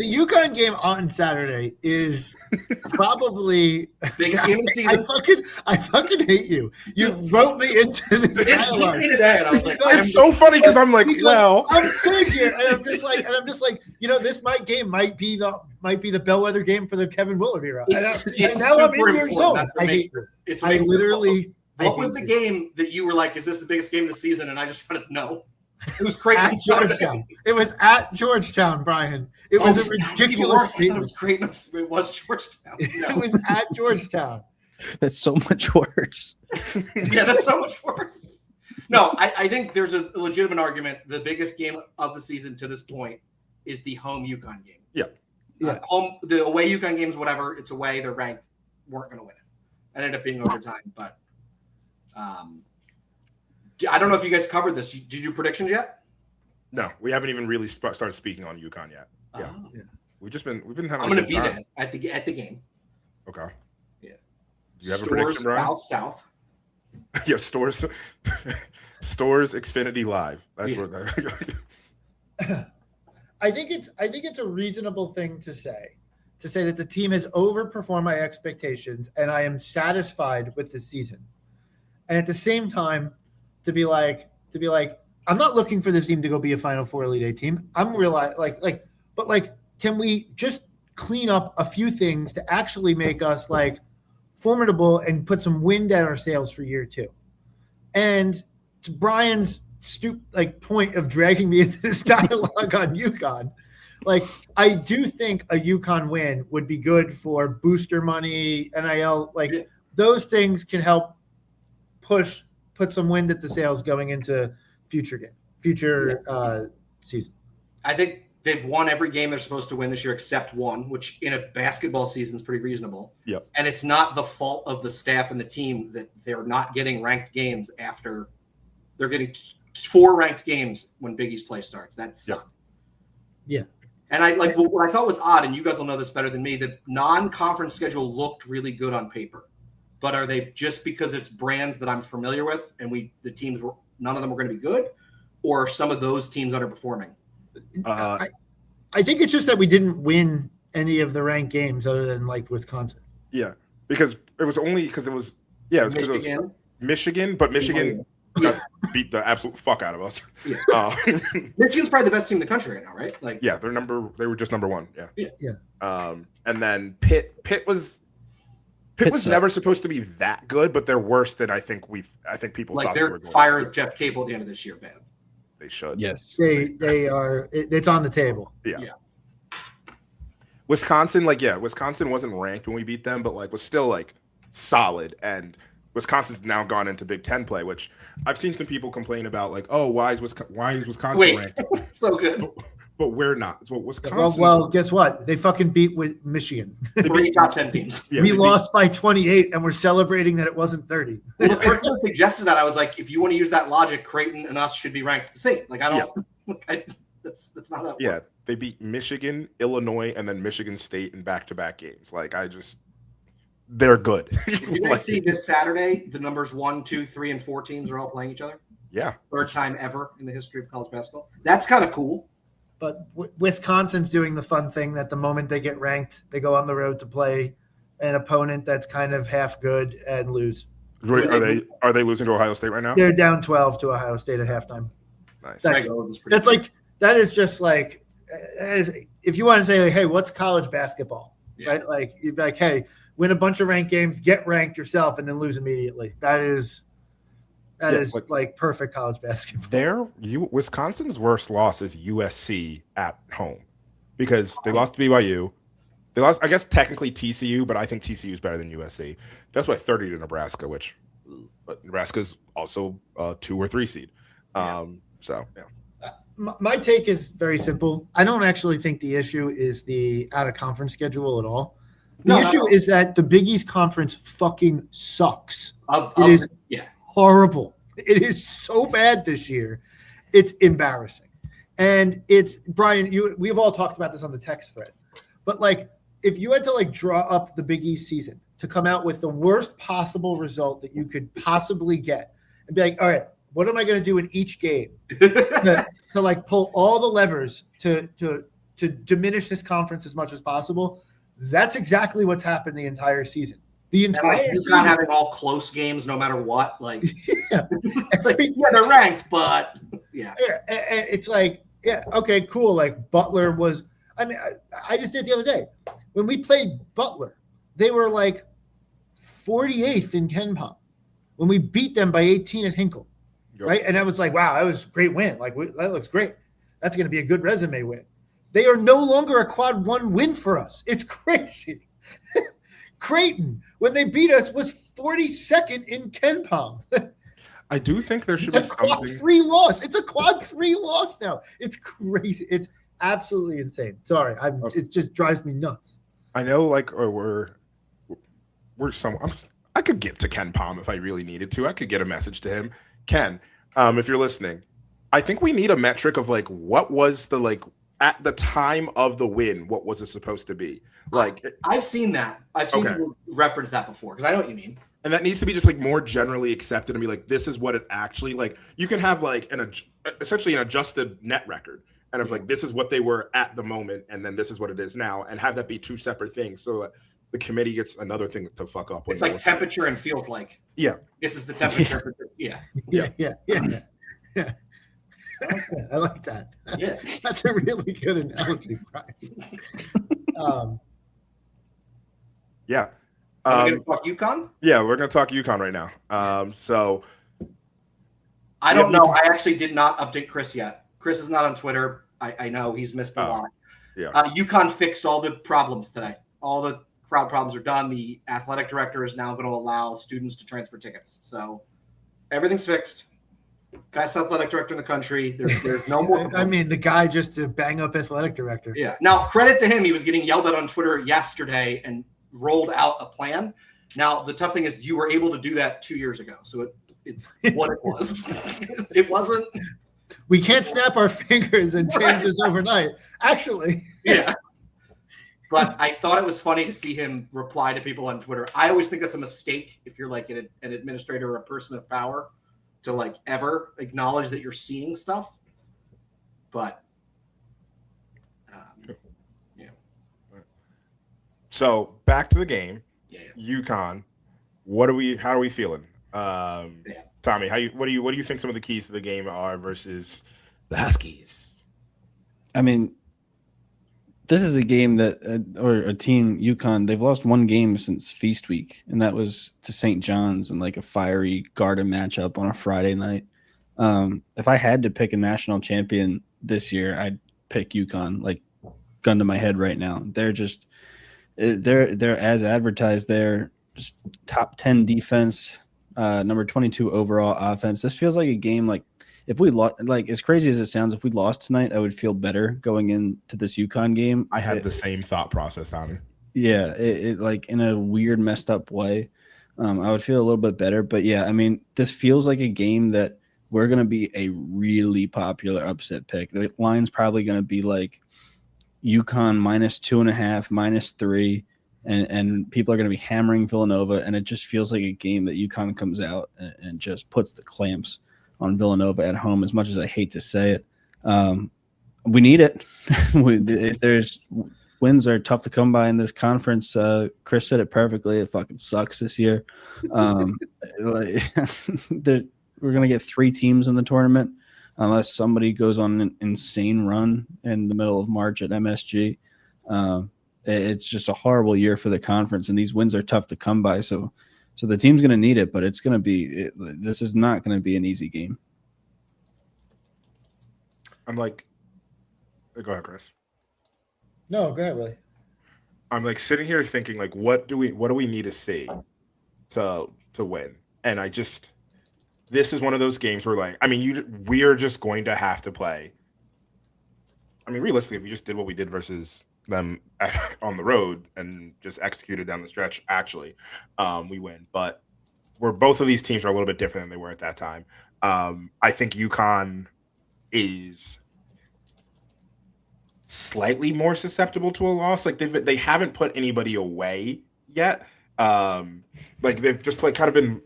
The UConn game on Saturday is probably Biggest game of the season. I fucking hate you. You wrote me into this It's dialogue. me today, and I was like, It's so funny because I'm like, Because well, I'm sitting here and I'm just like, this might be the Bellwether game for the Kevin Willard era. It's now I'm in super your important. zone. That's what I makes hate you. It's I makes it literally. What was the game that you were like, is this the biggest game of the season? And I just wanted to know. It was At Creighton. Georgetown. It was at Georgetown, Brian. It was a ridiculous It statement. was Creighton. It was Georgetown. It was at Georgetown. That's so much worse. Yeah, that's so much worse. No, I think there's a legitimate argument. The biggest game of the season to this point is the home UConn game. Yeah. The away UConn games, whatever, it's away, they're ranked, weren't going to win it. Ended up being overtime, but I don't know if you guys covered this. Did you do predictions yet? no, we haven't even really started speaking on UConn yet. Yeah. Oh. We've been having. I'm going to be there at the game. Okay. Yeah. Do you have a Stores, prediction, Brian? South. Yeah, stores Xfinity Live. That's Yeah. what. I think it's a reasonable thing to say that the team has overperformed my expectations and I am satisfied with the season. And at the same time, to be like, I'm not looking for this team to go be a Final Four Elite Eight team. I'm but can we just clean up a few things to actually make us formidable and put some wind at our sails for year two? And to Brian's point of dragging me into this dialogue on UConn, I do think a UConn win would be good for booster money, NIL, those things can help put some wind at the sails going into future season. I think they've won every game they're supposed to win this year except one, which in a basketball season is pretty reasonable. Yep. And it's not the fault of the staff and the team that they're not getting ranked games after they're getting 4 ranked games when Big East play starts. That sucks. Yeah. And what I thought was odd, and you guys will know this better than me, the non-conference schedule looked really good on paper. But are they just because it's brands that I'm familiar with and the teams were none of them were going to be good, or are some of those teams underperforming? I think it's just that we didn't win any of the ranked games other than Wisconsin. Yeah, because it was Michigan, but Michigan got beat the absolute fuck out of us. Yeah. Michigan's probably the best team in the country right now, right? Yeah, they were just number one. Yeah. And then Pitt was never supposed to be that good, but they're worse than I think people thought they were going fire to. Jeff Capel at the end of this year, man. They should. Yes. They are. It's on the table. Yeah. Wisconsin wasn't ranked when we beat them, but was still solid. And Wisconsin's now gone into Big Ten play, which I've seen some people complain about. why is Wisconsin ranked? So good. But we're not. So Wisconsin. Well, guess what? They fucking beat with Michigan. 3 top 10 teams. Yeah, we lost by 28, and we're celebrating that it wasn't 30. Well, the person who suggested that, I was like, if you want to use that logic, Creighton and us should be ranked the same. That's not that. Yeah, they beat Michigan, Illinois, and then Michigan State in back-to-back games. They're good. You guys see this Saturday, the numbers 1, 2, 3, and 4 teams are all playing each other? Yeah. Third time ever in the history of college basketball. That's kind of cool. But Wisconsin's doing the fun thing that the moment they get ranked, they go on the road to play an opponent that's kind of half good and lose. Are they losing to Ohio State right now? They're down 12 to Ohio State at halftime. Nice. That is just if you want to say hey, what's college basketball? Yeah. Right? You'd be like, hey, win a bunch of ranked games, get ranked yourself, and then lose immediately. That is perfect college basketball. Wisconsin's worst loss is USC at home because they lost to BYU. They lost, I guess, technically TCU, but I think TCU is better than USC. That's why 30 to Nebraska, but Nebraska's also a 2 or 3 seed. So, yeah. My take is very simple. I don't actually think the issue is the out-of-conference schedule at all. The issue is that the Big East Conference fucking sucks. It is horrible. It is so bad this year. It's embarrassing. And it's, Brian, we've all talked about this on the text thread. But, if you had to, draw up the Big East season to come out with the worst possible result that you could possibly get and be like, all right, what am I going to do in each game to pull all the levers to to diminish this conference as much as possible. That's exactly what's happened the entire season. The entire season. Not having all close games, no matter what. Like, yeah. They're ranked, but yeah. It's like, yeah, okay, cool. Like Butler was. I mean, I just did it the other day when we played Butler. They were like 48th in KenPom when we beat them by 18 at Hinkle, right? And I was like, wow, that was a great win. Like that looks great. That's going to be a good resume win. They are no longer a quad 1 win for us. It's crazy. Creighton, when they beat us, was 42nd in KenPom. I do think there should be something. Quad 3 loss. It's a quad 3 loss now. It's crazy. It's absolutely insane. Sorry, it just drives me nuts. I know, like, or I could get to Ken Palm if I really needed to. I could get a message to him. Ken, if you're listening, I think we need a metric of like what was the like at the time of the win, what was it supposed to be? Like I've seen that. I've seen people reference that before because I know what you mean. And that needs to be just like more generally accepted and be like, this is what it actually like. You can have like essentially an adjusted net record. And of like, this is what they were at the moment, and then this is what it is now, and have that be two separate things, so that the committee gets another thing to fuck up. It's like temperature and feels like. Yeah. This is the temperature. Yeah. I like that. Yeah. That's a really good analogy, Brian. Yeah. Are we going to talk UConn? Yeah, we're going to talk UConn right now. So. I don't know. I actually did not update Chris yet. Chris is not on Twitter. I know he's missed a lot. Yeah. UConn fixed all the problems today. All the crowd problems are done. The athletic director is now going to allow students to transfer tickets. So everything's fixed. Best athletic director in the country. There's no more. I mean, the guy just to bang up athletic director. Yeah. Now, credit to him. He was getting yelled at on Twitter yesterday and rolled out a plan. Now, the tough thing is you were able to do that 2 years ago. So it's what it was. It wasn't. We can't snap our fingers and change this overnight. Actually. Yeah. But I thought it was funny to see him reply to people on Twitter. I always think that's a mistake if you're like an administrator or a person of power to like ever acknowledge that you're seeing stuff. But yeah. So back to the game. Yeah. UConn. How are we feeling? Tommy, what do you think some of the keys to the game are versus the Huskies? I mean, this is a game that or a team, UConn, they've lost one game since Feast Week, and that was to St. John's in like a fiery Garden matchup on a Friday night. If I had to pick a national champion this year, I'd pick UConn, like gun to my head right now. They're just they're as advertised. They're just top 10 defense, number 22 overall offense. This feels like a game like if we lost, like as crazy as it sounds, if we lost tonight, I would feel better going into this UConn game. I had the same thought process on it. Yeah, it like in a weird, messed up way. I would feel a little bit better. But yeah, I mean, this feels like a game that we're going to be a really popular upset pick. The line's probably going to be like UConn -2.5, -3. And people are going to be hammering Villanova, and it just feels like a game that UConn comes out and just puts the clamps on Villanova at home, as much as I hate to say it. We need it. There's wins are tough to come by in this conference. Chris said it perfectly. It fucking sucks this year. We're going to get 3 teams in the tournament unless somebody goes on an insane run in the middle of March at MSG. It's just a horrible year for the conference, and these wins are tough to come by. So the team's going to need it, but it's going to be. This is not going to be an easy game. I'm like, go ahead, Chris. No, go ahead, Willie. I'm like sitting here thinking, like, what do we need to see to win? And this is one of those games where, like, I mean, we're just going to have to play. I mean, realistically, if we just did what we did versus them on the road and just executed down the stretch, actually, we win. But both of these teams are a little bit different than they were at that time. I think UConn is slightly more susceptible to a loss. Like they haven't put anybody away yet. Like they've just kind of been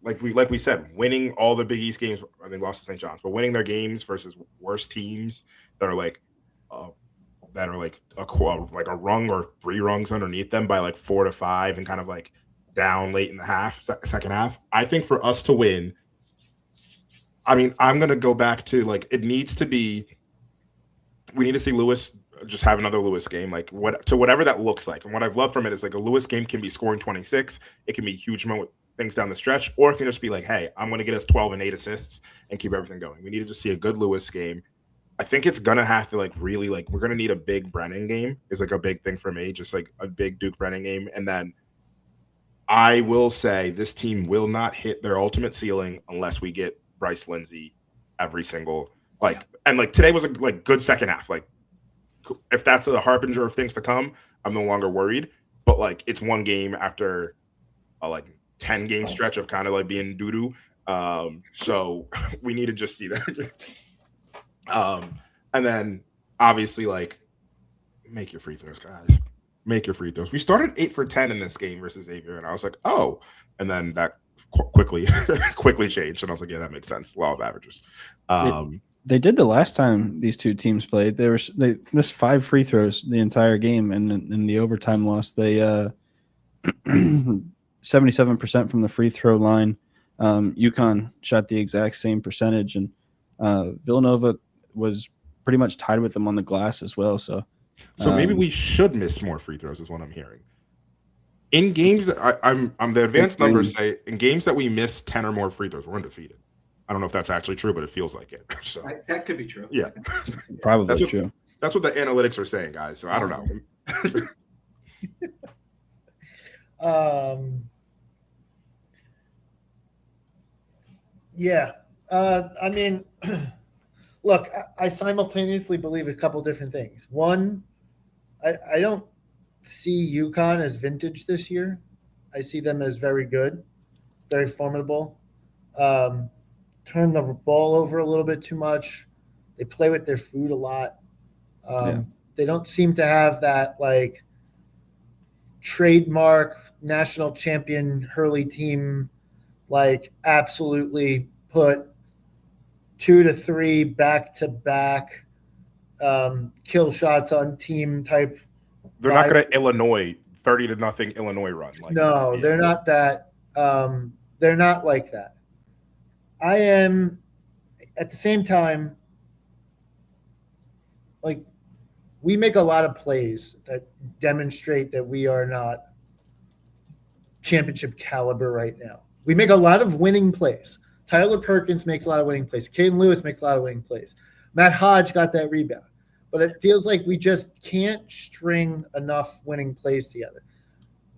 like we said, winning all the Big East games. They lost to St. John's, but winning their games versus worse teams that are like that are like a rung or 3 rungs underneath them by like 4 to 5 and kind of like down late in the second half. I think for us to win, I mean, I'm going to go back to like we need to see Lewis just have another Lewis game, like whatever that looks like. And what I've loved from it is like a Lewis game can be scoring 26. It can be a huge amount of things down the stretch, or it can just be like, hey, I'm going to get us 12 and 8 assists and keep everything going. We need to just see a good Lewis game. I think it's going to have to like really like we're going to need a big Brennan game is like a big thing for me, just like a big Duke Brennan game. And then I will say this team will not hit their ultimate ceiling unless we get Bryce Lindsay every single and like today was a like good second half. Like if that's the harbinger of things to come, I'm no longer worried. But like it's one game after a like 10 game stretch of kind of like being doo-doo. So we need to just see that. And then obviously like make your free throws, guys. Make your free throws. We started 8 for 10 in this game versus Xavier, and I was like, oh, and then that quickly changed, and I was like, yeah, that makes sense. Law of averages. They did the last time these two teams played. They missed 5 free throws the entire game, and in the overtime loss, they 77% from the free throw line. UConn shot the exact same percentage, and Villanova was pretty much tied with them on the glass as well. So maybe we should miss more free throws, is what I'm hearing. In games that I'm the advanced numbers say in games that we miss 10 or more free throws, we're undefeated. I don't know if that's actually true, but it feels like it. So that could be true. Yeah, probably true. That's what the analytics are saying, guys. So I don't know. Yeah. I mean, look, I simultaneously believe a couple different things. One, I don't see UConn as vintage this year. I see them as very good, very formidable. Turn the ball over a little bit too much. They play with their food a lot. They don't seem to have that like trademark national champion Hurley team, like absolutely put 2 to 3 back to back kill shots on team type. They're not going to Illinois 30-0 Illinois run. No, they're not that. They're not like that. I am at the same time, like we make a lot of plays that demonstrate that we are not championship caliber right now. We make a lot of winning plays. Tyler Perkins makes a lot of winning plays. Acaden Lewis makes a lot of winning plays. Matt Hodge got that rebound. But it feels like we just can't string enough winning plays together.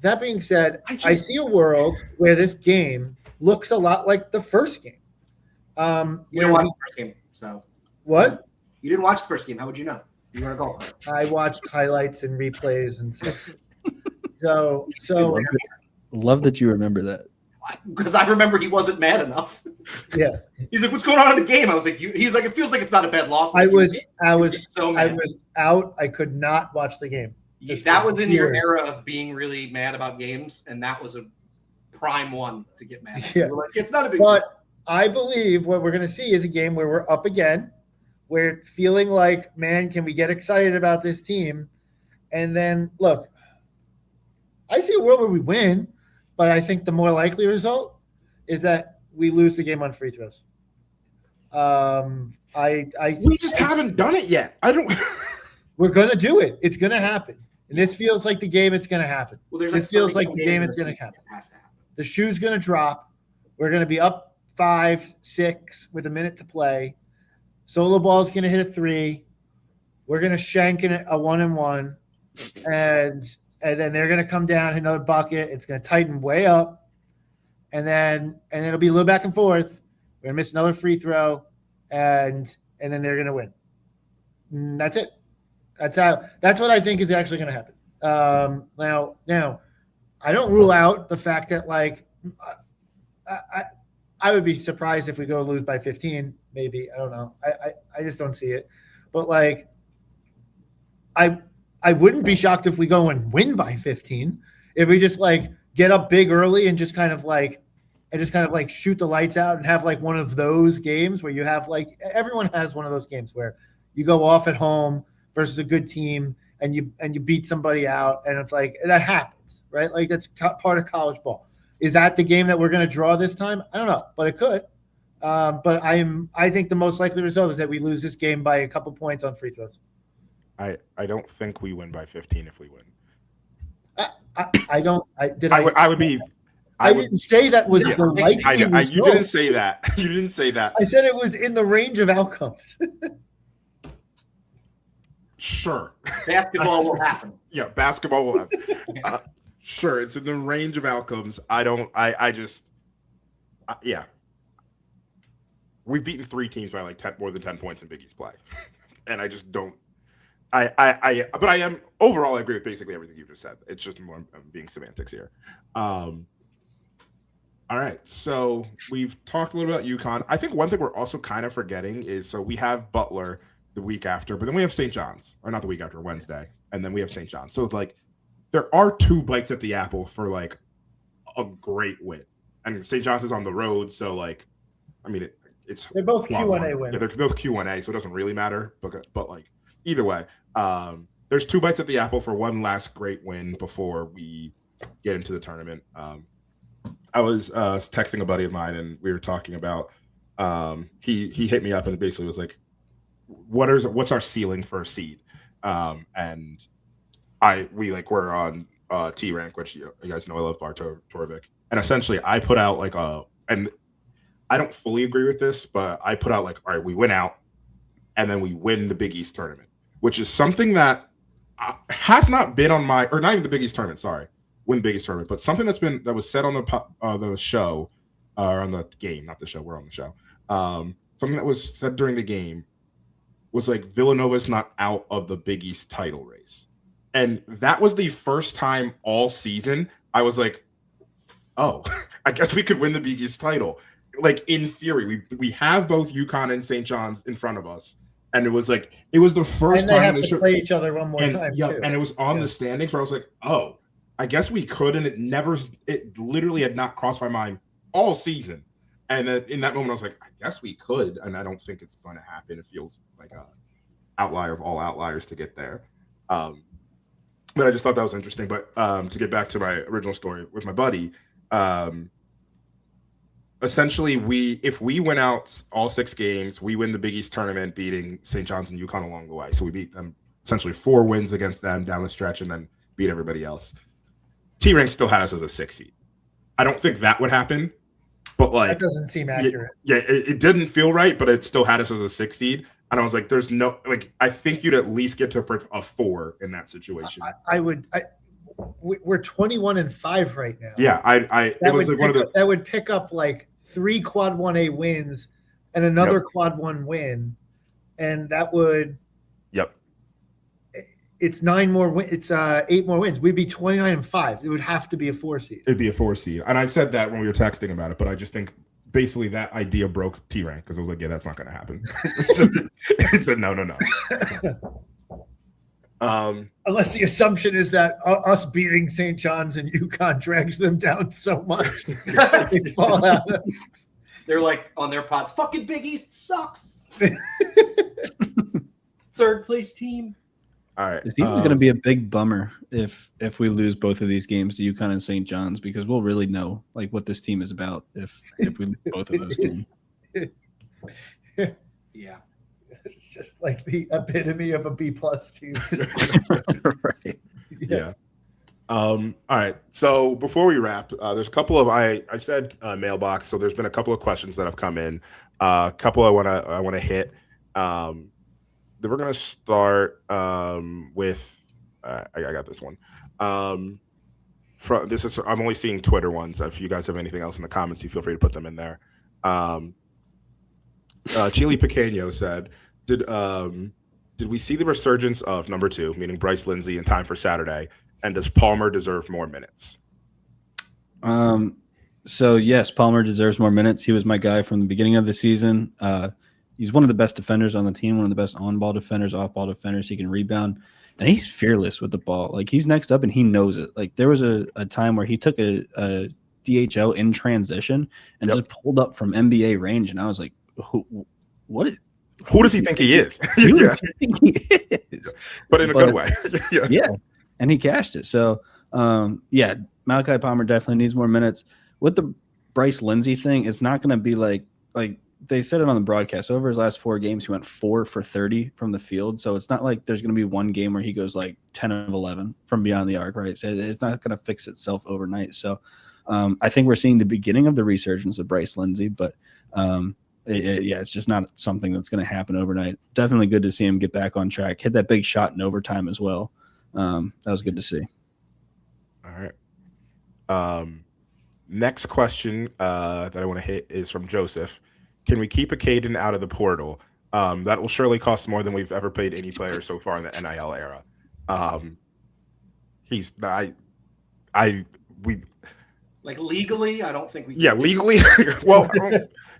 That being said, I see a world where this game looks a lot like the first game. You didn't watch the first game, so what? You didn't watch the first game. How would you know? You want to go? I watched highlights and replays and stuff. So love that you remember that. Because I remember he wasn't mad enough. Yeah, he's like, "What's going on in the game?" I was like, "He's like, it feels like it's not a bad loss." I was so mad. I was out. I could not watch the game. That was in your era of being really mad about games, and that was a prime one to get mad at. Yeah. Like, it's not a big But deal. I believe what we're going to see is a game where we're up again. We're feeling like, man, can we get excited about this team? And then, look, I see a world where we win, but I think the more likely result is that we lose the game on free throws. We just haven't done it yet. We're going to do it. It's going to happen. And this feels like the game it's going to happen. Well, there's this feels like the game it's going to happen. It has to happen. The shoe's going to drop. We're going to be up 5-6 with a minute to play. Solo ball's going to hit a 3. We're going to shank in a 1-and-1. And then they're going to come down, hit another bucket. It's going to tighten way up. And then it'll be a little back and forth. We're going to miss another free throw. And then they're going to win. And that's it. That's what I think is actually going to happen. Now, I don't rule out the fact that like I would be surprised if we go lose by 15. Maybe I don't know. I just don't see it. But like, I wouldn't be shocked if we go and win by 15. If we just like get up big early and just kind of like shoot the lights out and have like one of those games where you have like everyone has one of those games where you go off at home versus a good team, and you beat somebody out, and it's like that happens, right? Like that's part of college ball. Is that the game that we're going to draw this time? I don't know, but it could. But I think the most likely result is that we lose this game by a couple points on free throws. I don't think we win by 15 if we win. I don't. I didn't say that was the likely result. You didn't say that. You didn't say that. I said it was in the range of outcomes. Sure. Basketball will happen. Yeah, basketball will happen. Sure, it's in the range of outcomes. Yeah. We've beaten 3 teams by like more than 10 points in Big East play. And I just don't. But I am overall. I agree with basically everything you just said. It's just more I'm being semantics here. All right, so we've talked a little about UConn. I think one thing we're also kind of forgetting is so we have Butler the week after, but then we have St. John's, or not the week after, Wednesday, and then we have St. John's. So it's like there are 2 bites at the apple for like a great win, and St. John's is on the road, so like, I mean, they're both Q1A wins. Yeah, they're both Q1A, so it doesn't really matter. But like either way, there's 2 bites at the apple for one last great win before we get into the tournament. I was texting a buddy of mine, and we were talking about he hit me up and basically was like, what's our ceiling for a seed? And we're on T rank, which you guys know I love Bar Torvik, and essentially I put out like and I don't fully agree with this, but I put out like, all right, we win out and then we win the Big East tournament, which is something that has not been on my, or not even the Big East tournament, sorry, win the Big East tournament, but something that was said on the show, or on the game, not the show, we're on the show. Something that was said during the game was like, Villanova's not out of the Big East title race. And that was the first time all season I was like, oh, I guess we could win the Big East title. Like in theory, we have both UConn and St. John's in front of us, and it was the first and time they have to play each other one more time. Yeah, too. and it was on the standings where I was like, oh, I guess we could, and it literally had not crossed my mind all season. And then in that moment, I was like, I guess we could, and I don't think it's going to happen. It feels like a outlier of all outliers to get there. But I just thought that was interesting. But to get back to my original story with my buddy. Essentially, if we win out all 6 games, we win the Big East tournament, beating St. John's and UConn along the way. So we beat them essentially 4 wins against them down the stretch, and then beat everybody else. T-Rank still has us as a 6 seed. I don't think that would happen, but like that doesn't seem accurate. Yeah, it didn't feel right, but it still had us as a 6 seed. And I was like, there's no like, I think you'd at least get to a 4 in that situation. We're 21-5 right now. Yeah, that would pick up like 3 quad 1A wins and another quad 1 win, and that would. Yep. It's 9 more. It's 8 more wins. We'd be 29-5. It would have to be a 4 seed. It'd be a 4 seed, and I said that when we were texting about it. But I just think basically that idea broke T rank because I was like, yeah, that's not going to happen. It said no. Unless the assumption is that us beating St. John's and UConn drags them down so much that they fall out. They're like on their pods, fucking Big East sucks. 3rd place team. All right. This season's going to be a big bummer if we lose both of these games to UConn and St. John's, because we'll really know like what this team is about if we lose both of those games. Yeah. It's just like the epitome of a B+ team. Right. Yeah. All right. So before we wrap, there's a couple of I said mailbox. So there's been a couple of questions that have come in. A couple I want to hit. Then we're gonna start with. I got this one. I'm only seeing Twitter ones. If you guys have anything else in the comments, you feel free to put them in there. Chili Pequeño said, Did we see the resurgence of number 2, meaning Bryce, Lindsay, in time for Saturday? And does Palmer deserve more minutes? So yes, Palmer deserves more minutes. He was my guy from the beginning of the season. He's one of the best defenders on the team, one of the best on-ball defenders, off-ball defenders. He can rebound, and he's fearless with the ball. Like, he's next up, and he knows it. Like, there was a time where he took a DHL in transition and just pulled up from NBA range, and I was like, who does he think he is? Yeah. He is. but in a good way. Yeah, and he cashed it. So, Malachi Palmer definitely needs more minutes. With the Bryce Lindsay thing, it's not going to be like they said it on the broadcast. Over his last 4 games, he went 4 for 30 from the field. So it's not like there's going to be one game where he goes like 10 of 11 from beyond the arc, right? So it's not going to fix itself overnight. So I think we're seeing the beginning of the resurgence of Bryce Lindsay, but it's just not something that's going to happen overnight. Definitely good to see him get back on track. Hit that big shot in overtime as well. That was good to see. All right. Next question that I want to hit is from Joseph. Can we keep Acaden out of the portal? That will surely cost more than we've ever paid any player so far in the NIL era. Like legally, I don't think we can. Yeah, legally. Well,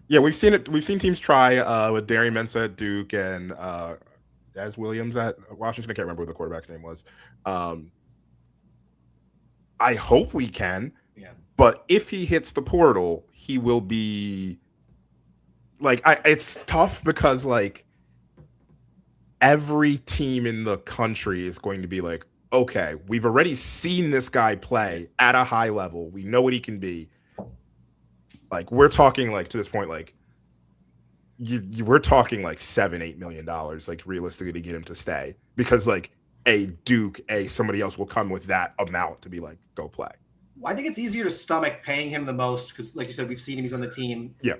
we've seen it. We've seen teams try with Darian Mensah at Duke and Des Williams at Washington. I can't remember what the quarterback's name was. I hope we can. Yeah. But if he hits the portal, he will be it's tough because like every team in the country is going to be like, okay, we've already seen this guy play at a high level. We know what he can be. Like we're talking like to this point, like we're talking like $7-8 million, like realistically to get him to stay because like a Duke, somebody else will come with that amount to be like, go play. Well, I think it's easier to stomach paying him the most because, like you said, we've seen him. He's on the team. Yeah.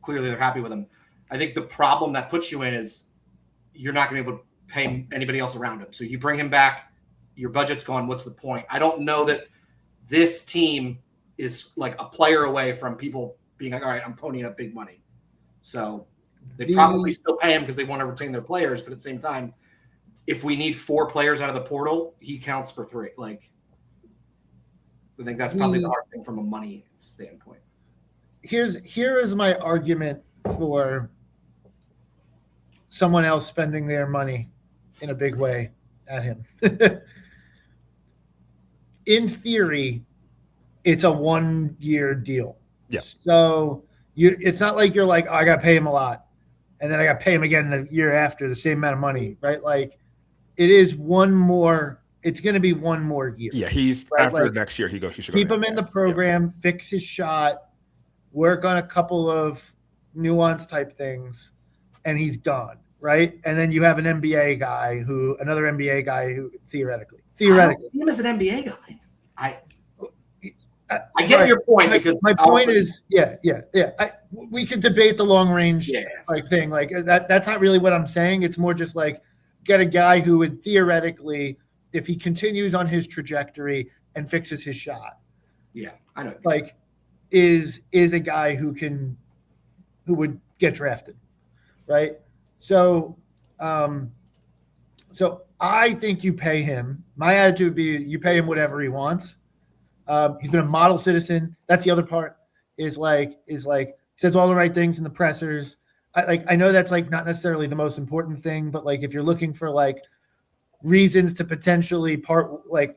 Clearly, they're happy with him. I think the problem that puts you in is you're not going to be able to pay anybody else around him. So you bring him back, your budget's gone. What's the point? I don't know that this team is like a player away from people being like, all right, I'm ponying up big money. So they probably still pay him because they want to retain their players. But at the same time, if we need 4 players out of the portal, he counts for 3. Like, I think that's probably the hard thing from a money standpoint. Here is my argument for someone else spending their money in a big way at him. In theory, it's a 1-year deal. Yeah. So it's not like you're like, oh, I got to pay him a lot, and then I got to pay him again the year after the same amount of money, right? Like, it is one more. It's going to be 1 more year. Yeah, he's right? after like, next year. He should keep him in the program, fix his shot, work on a couple of nuance type things, and he's gone, right? And then you have another NBA guy who theoretically, I don't see him as an NBA guy. I get your point because my point is, we could debate the long range thing like that. That's not really what I'm saying. It's more just like get a guy who would theoretically, if he continues on his trajectory and fixes his shot, I know, like is a guy who would get drafted, right? So I think you pay him. My attitude would be you pay him whatever he wants. He's been a model citizen. That's the other part is like says all the right things in the pressers. I know that's like not necessarily the most important thing, but like if you're looking for like reasons to potentially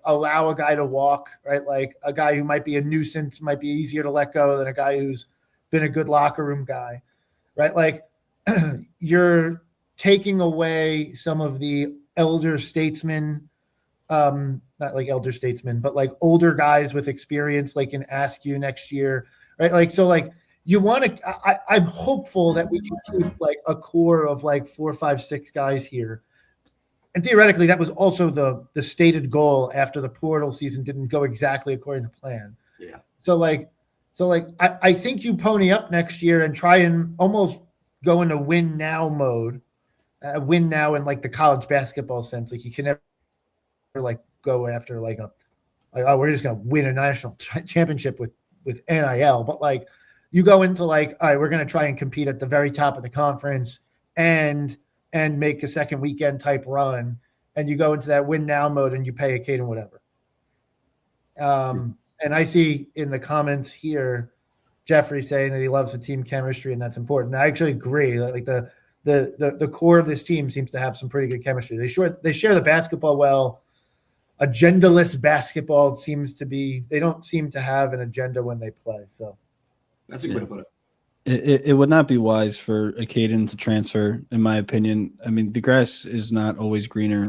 allow a guy to walk, right? Like a guy who might be a nuisance might be easier to let go than a guy who's been a good locker room guy, right? Like you're taking away some of the elder statesmen, not like elder statesmen, but like older guys with experience, like can ask you next year, right? Like, so like you want to, I'm hopeful that we can keep like a core of like 4, 5, 6 guys here. And theoretically, that was also the stated goal after the portal season didn't go exactly according to plan. Yeah. So I think you pony up next year and try and almost go into win now mode, win now in like the college basketball sense. Like you can never like go after we're just gonna win a national championship with NIL, but like you go into like, all right, we're gonna try and compete at the very top of the conference and make a second weekend type run, and you go into that win now mode and you pay Acaden whatever. And I see in the comments here, Jeffrey saying that he loves the team chemistry and that's important. I actually agree. Like the core of this team seems to have some pretty good chemistry. They share the basketball well. Agendaless basketball seems to be. They don't seem to have an agenda when they play. So that's a good way to put it. It would not be wise for Acaden to transfer, in my opinion. I mean, the grass is not always greener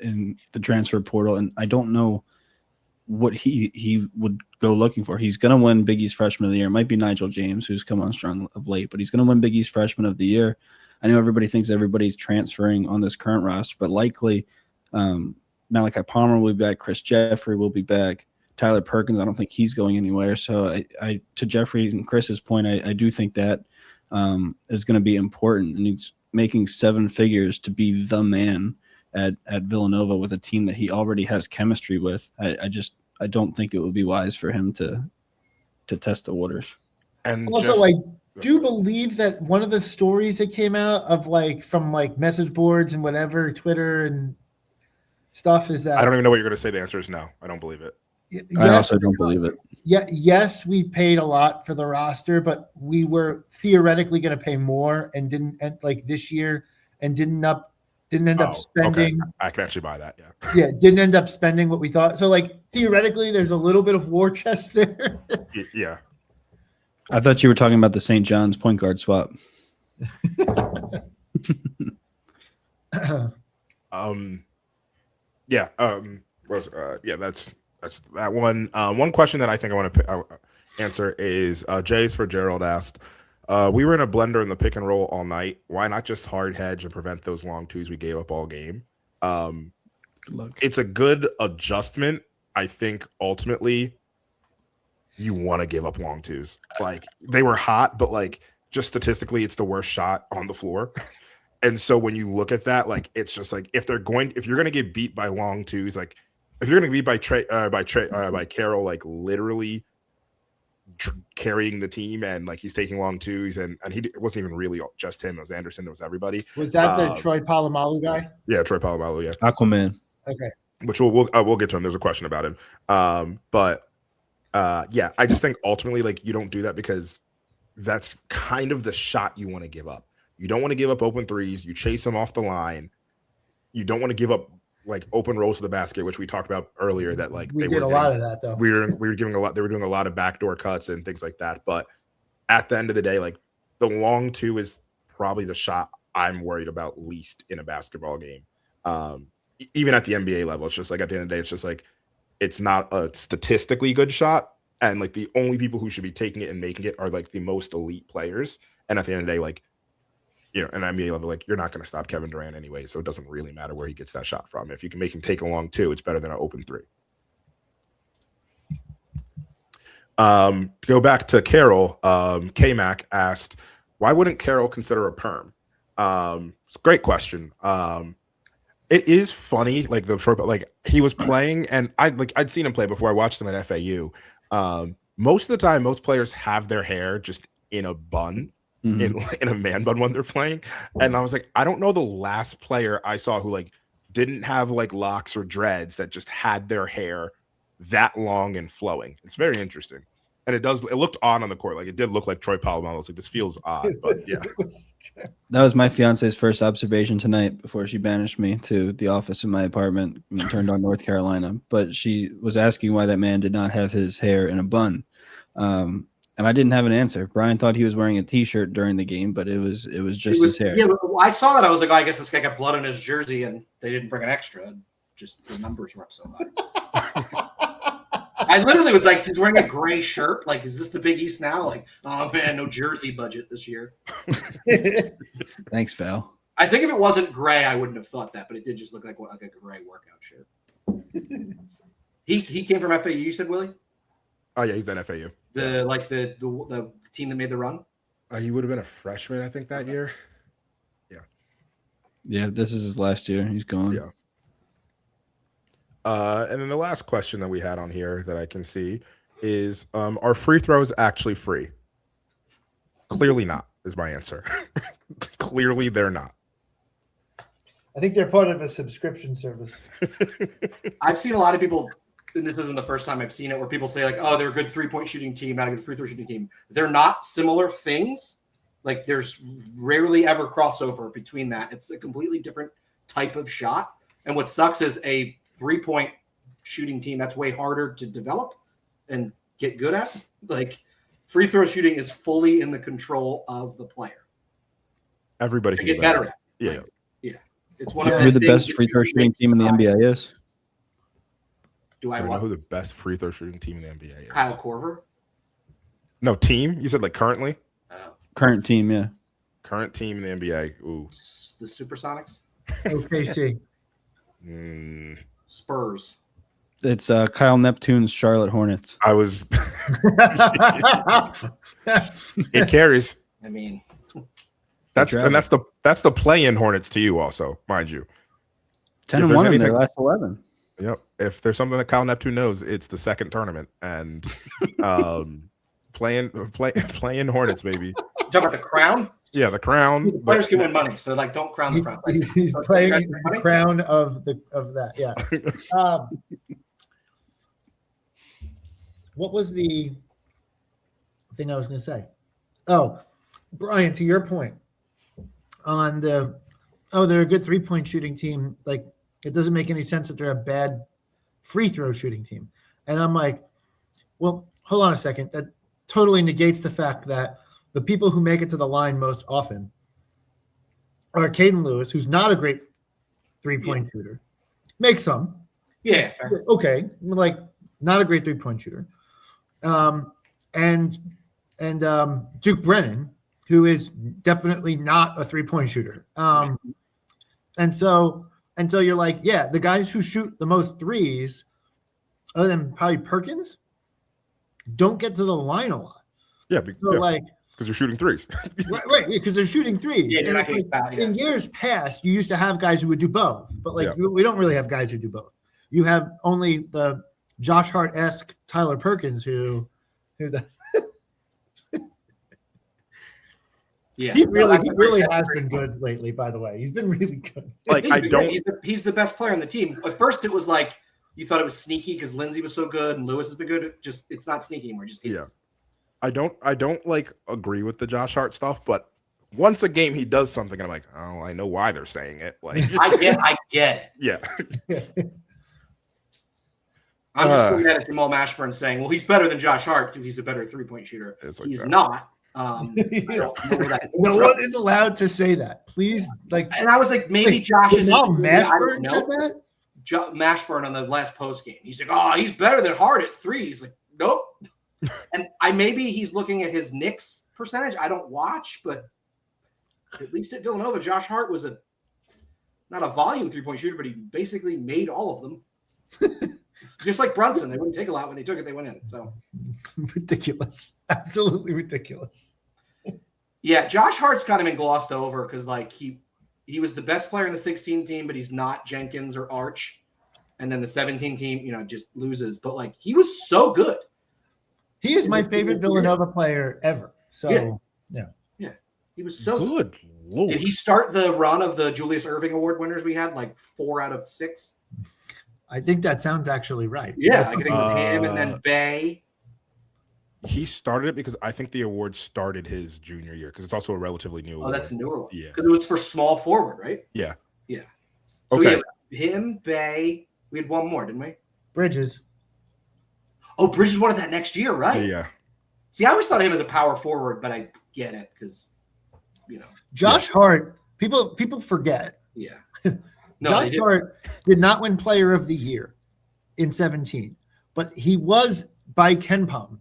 in the transfer portal, and I don't know what he would go looking for. He's going to win Big East Freshman of the Year. It might be Nigel James, who's come on strong of late, but he's going to win Big East Freshman of the Year. I know everybody thinks everybody's transferring on this current roster, but likely Malachi Palmer will be back. Chris Jeffrey will be back. Tyler Perkins, I don't think he's going anywhere. So I to Jeffrey and Chris's point, I do think that is going to be important. And he's making 7 figures to be the man at Villanova with a team that he already has chemistry with. I don't think it would be wise for him to test the waters. And also, I do believe that one of the stories that came out of from message boards and whatever, Twitter and stuff, is that I don't even know what you're going to say. The answer is no. I don't believe it. Yes, I also don't believe it. Yeah, yes, we paid a lot for the roster, but we were theoretically going to pay more and didn't this year and didn't end up spending. Okay. I can actually buy that. Yeah. Yeah, didn't end up spending what we thought. So theoretically, there's a little bit of war chest there. Yeah. I thought you were talking about the St. John's point guard swap. Yeah. That's that one. One question that I think I want to answer is Jay's for Gerald asked, we were in a blender in the pick and roll all night. Why not just hard hedge and prevent those long twos we gave up all game? Good luck. It's a good adjustment. I think ultimately you want to give up long twos. They were hot, but just statistically, it's the worst shot on the floor. And so when you look at that, it's just if you're going to get beat by long twos, if you're going to be by Carroll, literally carrying the team, and he's taking long twos, and it wasn't even really just him. It was Anderson. It was everybody. Was that the Troy Polamalu guy? Yeah, Troy Polamalu. Yeah, Aquaman. Okay. Which we'll get to him. There's a question about him. Yeah, I just think ultimately you don't do that because that's kind of the shot you want to give up. You don't want to give up open threes. You chase them off the line. You don't want to give up open rolls to the basket, which we talked about earlier. That we did a lot of that though. We were giving a lot. They were doing a lot of backdoor cuts and things like that. But at the end of the day, the long two is probably the shot I'm worried about least in a basketball game. Even at the NBA level, it's just at the end of the day, it's just it's not a statistically good shot, and the only people who should be taking it and making it are the most elite players. And at the end of the day, an NBA level, you're not going to stop Kevin Durant anyway, so it doesn't really matter where he gets that shot from. If you can make him take a long two, it's better than an open three. To go back to Carroll, K-Mac asked, why wouldn't Carroll consider a perm? It's a great question. It is funny, the short, he was playing, and I'd seen him play before. I watched him at FAU. Most of the time, most players have their hair just in a bun. Mm-hmm. In a man bun when they're playing, and I was I don't know the last player I saw who didn't have locks or dreads that just had their hair that long and flowing. It's very interesting, and it looked odd on the court. It did look like Troy Polamalu. This feels odd, but yeah. That was my fiance's first observation tonight before she banished me to the office in my apartment and turned on North Carolina. But she was asking why that man did not have his hair in a bun. And I didn't have an answer. Brian thought he was wearing a T-shirt during the game, but it was just his hair. Yeah, I saw that. I was I guess this guy got blood on his jersey, and they didn't bring an extra. Just the numbers were up so high. I literally was he's wearing a gray shirt. Is this the Big East now? Oh man, no jersey budget this year. Thanks, Val. I think if it wasn't gray, I wouldn't have thought that, but it did just look like a gray workout shirt. He came from FAU. You said, Willie? Oh yeah, he's at FAU. The team that made the run. He would have been a freshman, I think, that year. Yeah, this is his last year. He's gone. Yeah. And then the last question that we had on here that I can see is, are free throws actually free? Clearly not, is my answer. Clearly they're not. I think they're part of a subscription service. I've seen a lot of people, and this isn't the first time I've seen it, where people say oh, they're a good 3-point shooting team, not a good free throw shooting team. They're not similar things. There's rarely ever crossover between that. It's a completely different type of shot. And what sucks is a 3-point shooting team that's way harder to develop and get good at. Free throw shooting is fully in the control of the player. Everybody To can get do better at. Yeah. Yeah. It's one of Who the the best free throw shooting team in the NBA is? Do I I don't know want who the best free throw shooting team in the NBA is. Kyle Korver? No, team? You said like currently? Current team, yeah. Current team in the NBA. Ooh. The Supersonics? OKC. Spurs. It's Kyle Neptune's Charlotte Hornets. I was. It carries. I mean, That's the play-in Hornets to you, also, mind you. 10-1 in their last 11. Yep. If there's something that Kyle Neptune knows, it's the second tournament and playing Hornets, baby. You talking about the crown? Yeah, the crown. The players can win money, so like don't crown the crown. Like, He's playing the crown of that. Yeah. What was the thing I was going to say? Oh, Brian, to your point on they're a good 3-point shooting team. Like, it doesn't make any sense that they're a bad free throw shooting team. And I'm like, well, hold on a second. That totally negates the fact that the people who make it to the line most often are Acaden Lewis, who's not a great 3-point shooter. Makes some. Yeah, fair. Okay. Like, not a great 3-point shooter. And Duke Brennan, who is definitely not a 3-point shooter. And so you're like, yeah, the guys who shoot the most threes, other than probably Perkins, don't get to the line a lot. Yeah, like, because you're shooting threes. right, because they're shooting threes. Yeah, and like, in years past, you used to have guys who would do both, but we don't really have guys who do both. You have only the Josh Hart-esque Tyler Perkins who yeah, he really has been good lately. By the way, he's been really good. Like, he's the best player on the team. At first, it was like you thought it was sneaky because Lindsay was so good and Lewis has been good. It's not sneaky anymore. Just is. Yeah. I don't like agree with the Josh Hart stuff, but once a game he does something, and I'm like, oh, I know why they're saying it. Like, I get it. Yeah. I'm just looking at Jamal Mashburn saying, well, he's better than Josh Hart because he's a better 3-point shooter. Like he's that. not. I don't know where that No one is allowed to say that. Please, like. And I was like, maybe Josh is. Mashburn said that. Mashburn on the last post game. He's like, oh, he's better than Hart at 3. He's like, nope. And maybe he's looking at his Knicks percentage. I don't watch, but at least at Villanova, Josh Hart was not a volume 3-point shooter, but he basically made all of them. Just like Brunson, they wouldn't take a lot. When they took it, they went in. So ridiculous, absolutely ridiculous. Yeah, Josh Hart's kind of been glossed over because like he was the best player in the 16 team, but he's not Jenkins or Arch. And then the 17 team, just loses. But like he was so good. He is my favorite Villanova player ever. So yeah. He was so good. Lord. Did he start the run of the Julius Erving Award winners we had? Like 4 out of 6. I think that sounds actually right. Yeah, I think it was him and then Bay. He started it because I think the award started his junior year because it's also a relatively new award. Oh, that's a newer one. Yeah. Because it was for small forward, right? Yeah. Yeah. So Okay. Him, Bay. We had one more, didn't we? Bridges. Oh, Bridges won it that next year, right? Yeah. See, I always thought of him as a power forward, but I get it because, Josh Hart, people forget. Yeah. No, Josh Hart did not win Player of the Year in 17, but he was by KenPom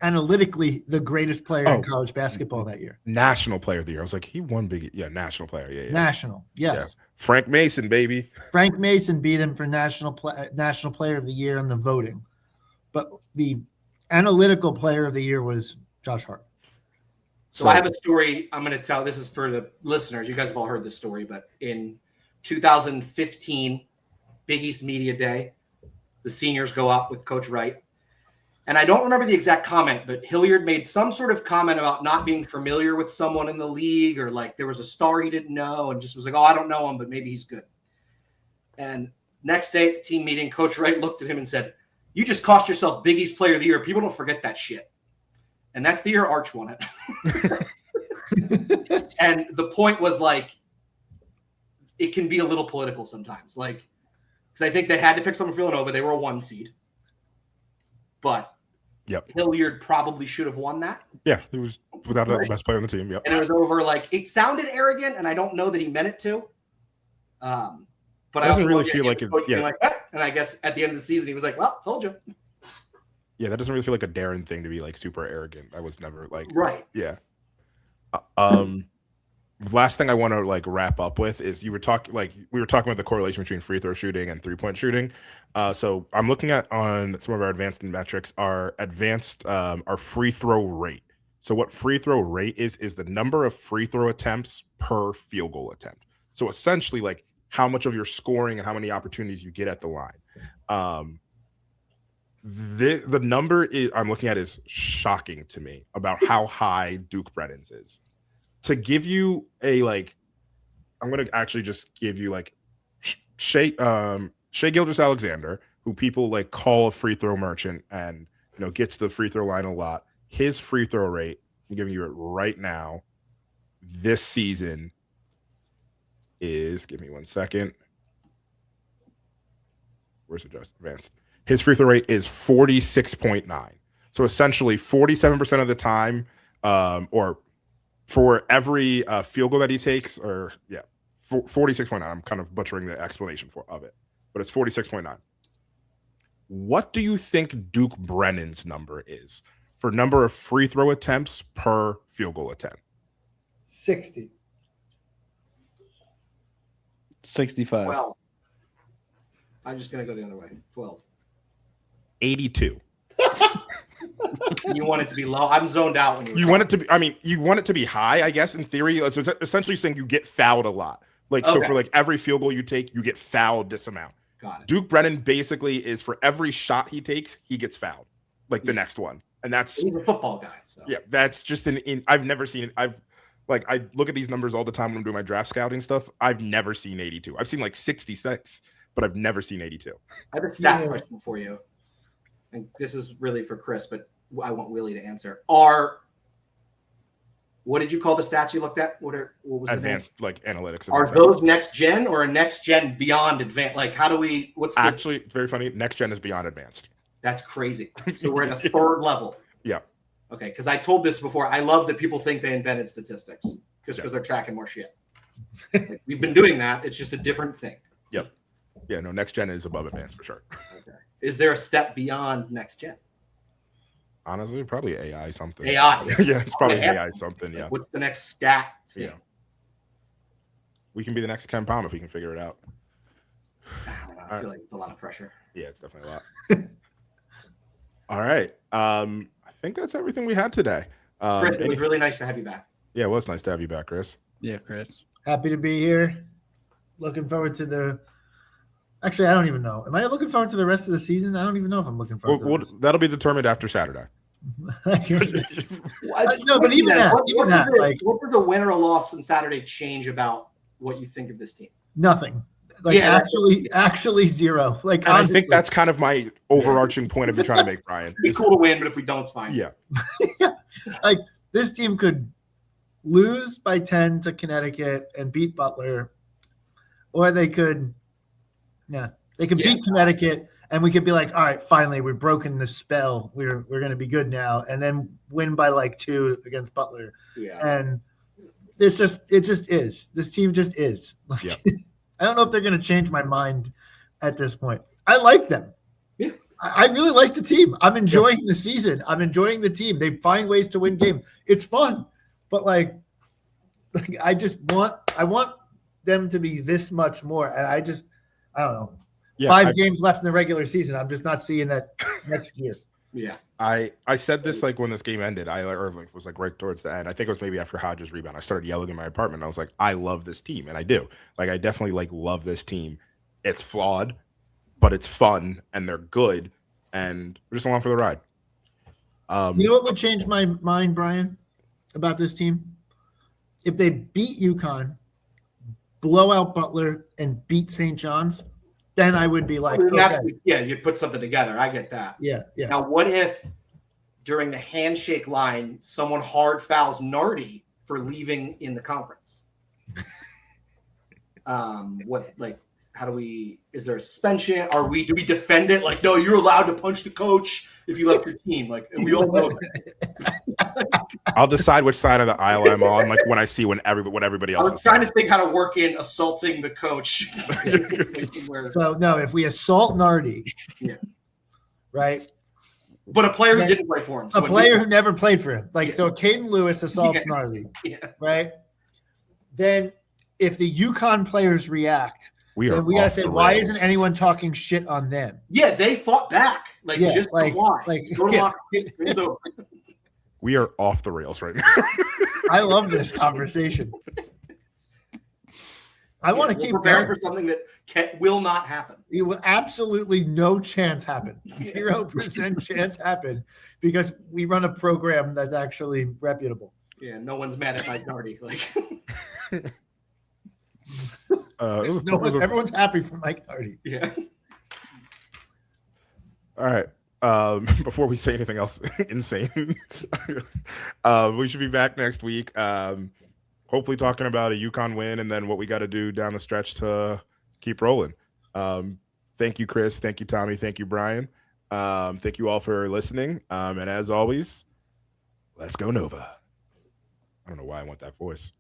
analytically the greatest player in college basketball that year. National Player of the Year. I was like, he won big. Yeah, National Player. Yeah. National. Yes. Yeah. Frank Mason, baby. Frank Mason beat him for National Player of the Year in the voting, but the analytical Player of the Year was Josh Hart. So I have a story I'm going to tell. This is for the listeners. You guys have all heard this story, but in 2015, Big East Media Day, the seniors go up with Coach Wright. And I don't remember the exact comment, but Hilliard made some sort of comment about not being familiar with someone in the league, or like there was a star he didn't know and just was like, oh, I don't know him, but maybe he's good. And next day at the team meeting, Coach Wright looked at him and said, you just cost yourself Big East Player of the Year. People don't forget that shit. And that's the year Arch won it. And the point was like, it can be a little political sometimes. Like, because I think they had to pick someone from Villanova. They were a 1 seed. But Yep. Hilliard probably should have won that. Yeah, he was without Right. the best player on the team. Yep. And it was over like it sounded arrogant, and I don't know that he meant it to. But I Doesn't also really look at feel him like as it- coach being yeah. like that. And I guess at the end of the season, he was like, "Well, told you." Yeah, that doesn't really feel like a Darren thing to be like super arrogant. I was never like Right. Yeah. Last thing I want to like wrap up with is we were talking about the correlation between free throw shooting and 3-point shooting. So I'm looking at on some of our advanced metrics, our free throw rate. So what free throw rate is the number of free throw attempts per field goal attempt. So essentially like how much of your scoring and how many opportunities you get at the line. The number I'm looking at is shocking to me about how high Duke Brennan's is. To give you a like, I'm gonna actually just give you like Shea Gilgeous-Alexander, who people like call a free throw merchant and gets the free throw line a lot. His free throw rate, I'm giving you it right now, this season is, give me 1 second. Where's it just advanced? His free throw rate is 46.9. So essentially 47% of the time, or for every field goal that he takes, 46.9. I'm kind of butchering the explanation of it, but it's 46.9. What do you think Duke Brennan's number is for number of free throw attempts per field goal attempt? 60. 65. Well, I'm just gonna go the other way. 12. 82. You want it to be low? I'm zoned out when You want it to be, I mean, you want it to be high, I guess, in theory. It's essentially saying you get fouled a lot. Like, so Okay. for like every field goal you take, you get fouled this amount. Got it. Duke Brennan basically is for every shot he takes, he gets fouled, like the next one. And that's, He's a football guy. So. yeah, that's just I've never seen it. I look at these numbers all the time when I'm doing my draft scouting stuff. I've never seen 82. I've seen like 66, but I've never seen 82. I have a stat question for you. And this is really for Chris, but I want Willie to answer. What did you call the stats you looked at? What was Advanced like analytics. Are those next gen or a next gen beyond advanced? Like, how do we? Actually, it's very funny. Next gen is beyond advanced. That's crazy. So we're at a third level. Yeah. Okay, because I told this before. I love that people think they invented statistics just because they're tracking more shit. Like, we've been doing that. It's just a different thing. Yep. Yeah. No. Next gen is above advanced for sure. Okay. Is there a step beyond next gen? Honestly, probably AI something. AI. Yeah, it's probably Yeah. AI something. Yeah. What's the next stat thing? Yeah. We can be the next Ken Palm if we can figure it out. I don't know. I feel like it's a lot of pressure. Yeah, it's definitely a lot. All right. I think that's everything we had today. Chris, it was really nice to have you back. Yeah, it was nice to have you back, Chris. Yeah, Chris. Happy to be here. Looking forward to the. Actually, I don't even know. Am I looking forward to the rest of the season? I don't even know if I'm looking forward to That'll be determined after Saturday. No, but even that, what does a win or a loss on Saturday change about what you think of this team? Nothing. Like, Yeah, actually zero. Like, And I think that's kind of my overarching point I've been trying to make, Brian. It'd be cool to win, but if we don't, it's fine. Yeah. like this team could lose by 10 to Connecticut and beat Butler, or they could, beat Connecticut and we could be like, all right, finally we've broken the spell. We're going to be good now, and then win by like 2 against Butler. Yeah. And it just is. This team just is. Like, Yeah. I don't know if they're going to change my mind at this point. I like them. Yeah. I really like the team. I'm enjoying the season. I'm enjoying the team. They find ways to win games. It's fun, but like I want them to be this much more. And I don't know. Yeah, 5 games left in the regular season. I'm just not seeing that next year. Yeah. I said this like when this game ended. It was like right towards the end. I think it was maybe after Hodges' rebound. I started yelling in my apartment. I was like, I love this team, and I do. Like, I definitely like love this team. It's flawed, but it's fun, and they're good, and we're just along for the ride. You know what would change my mind, Brian, about this team? If they beat UConn, blow out Butler, and beat St. John's, then I would be like, you put something together. I get that. Yeah. Now, what if during the handshake line, someone hard fouls Nardi for leaving in the conference? How is there a suspension? Do we defend it? Like, no, you're allowed to punch the coach if you left your team. Like, and we all know that. I'll decide which side of the aisle I'm on, like when I see what everybody else I is was trying saying. to think how to work in assaulting the coach. So no, if we assault Nardi, Yeah. right? But a player who didn't play for him. A player who never played for him. Like, so Acaden Lewis assaults Yeah. Nardi, Yeah. right? Then if the UConn players react, then we gotta say, why isn't anyone talking shit on them? Yeah, they fought back. Like, Yeah, just like- comply. like, Go to yeah. locker room. It's over. We are off the rails right now. I love this conversation. I want to We're keep preparing going. for something that will not happen. It will absolutely no chance happen. 0% chance happen because we run a program that's actually reputable. Yeah, no one's mad at Mike Nardi. Like, Everyone's happy for Mike Nardi. yeah. All right. Before we say anything else insane, we should be back next week. Hopefully talking about a UConn win and then what we got to do down the stretch to keep rolling. Thank you, Chris. Thank you, Tommy. Thank you, Brian. Thank you all for listening. And as always, let's go Nova. I don't know why I want that voice.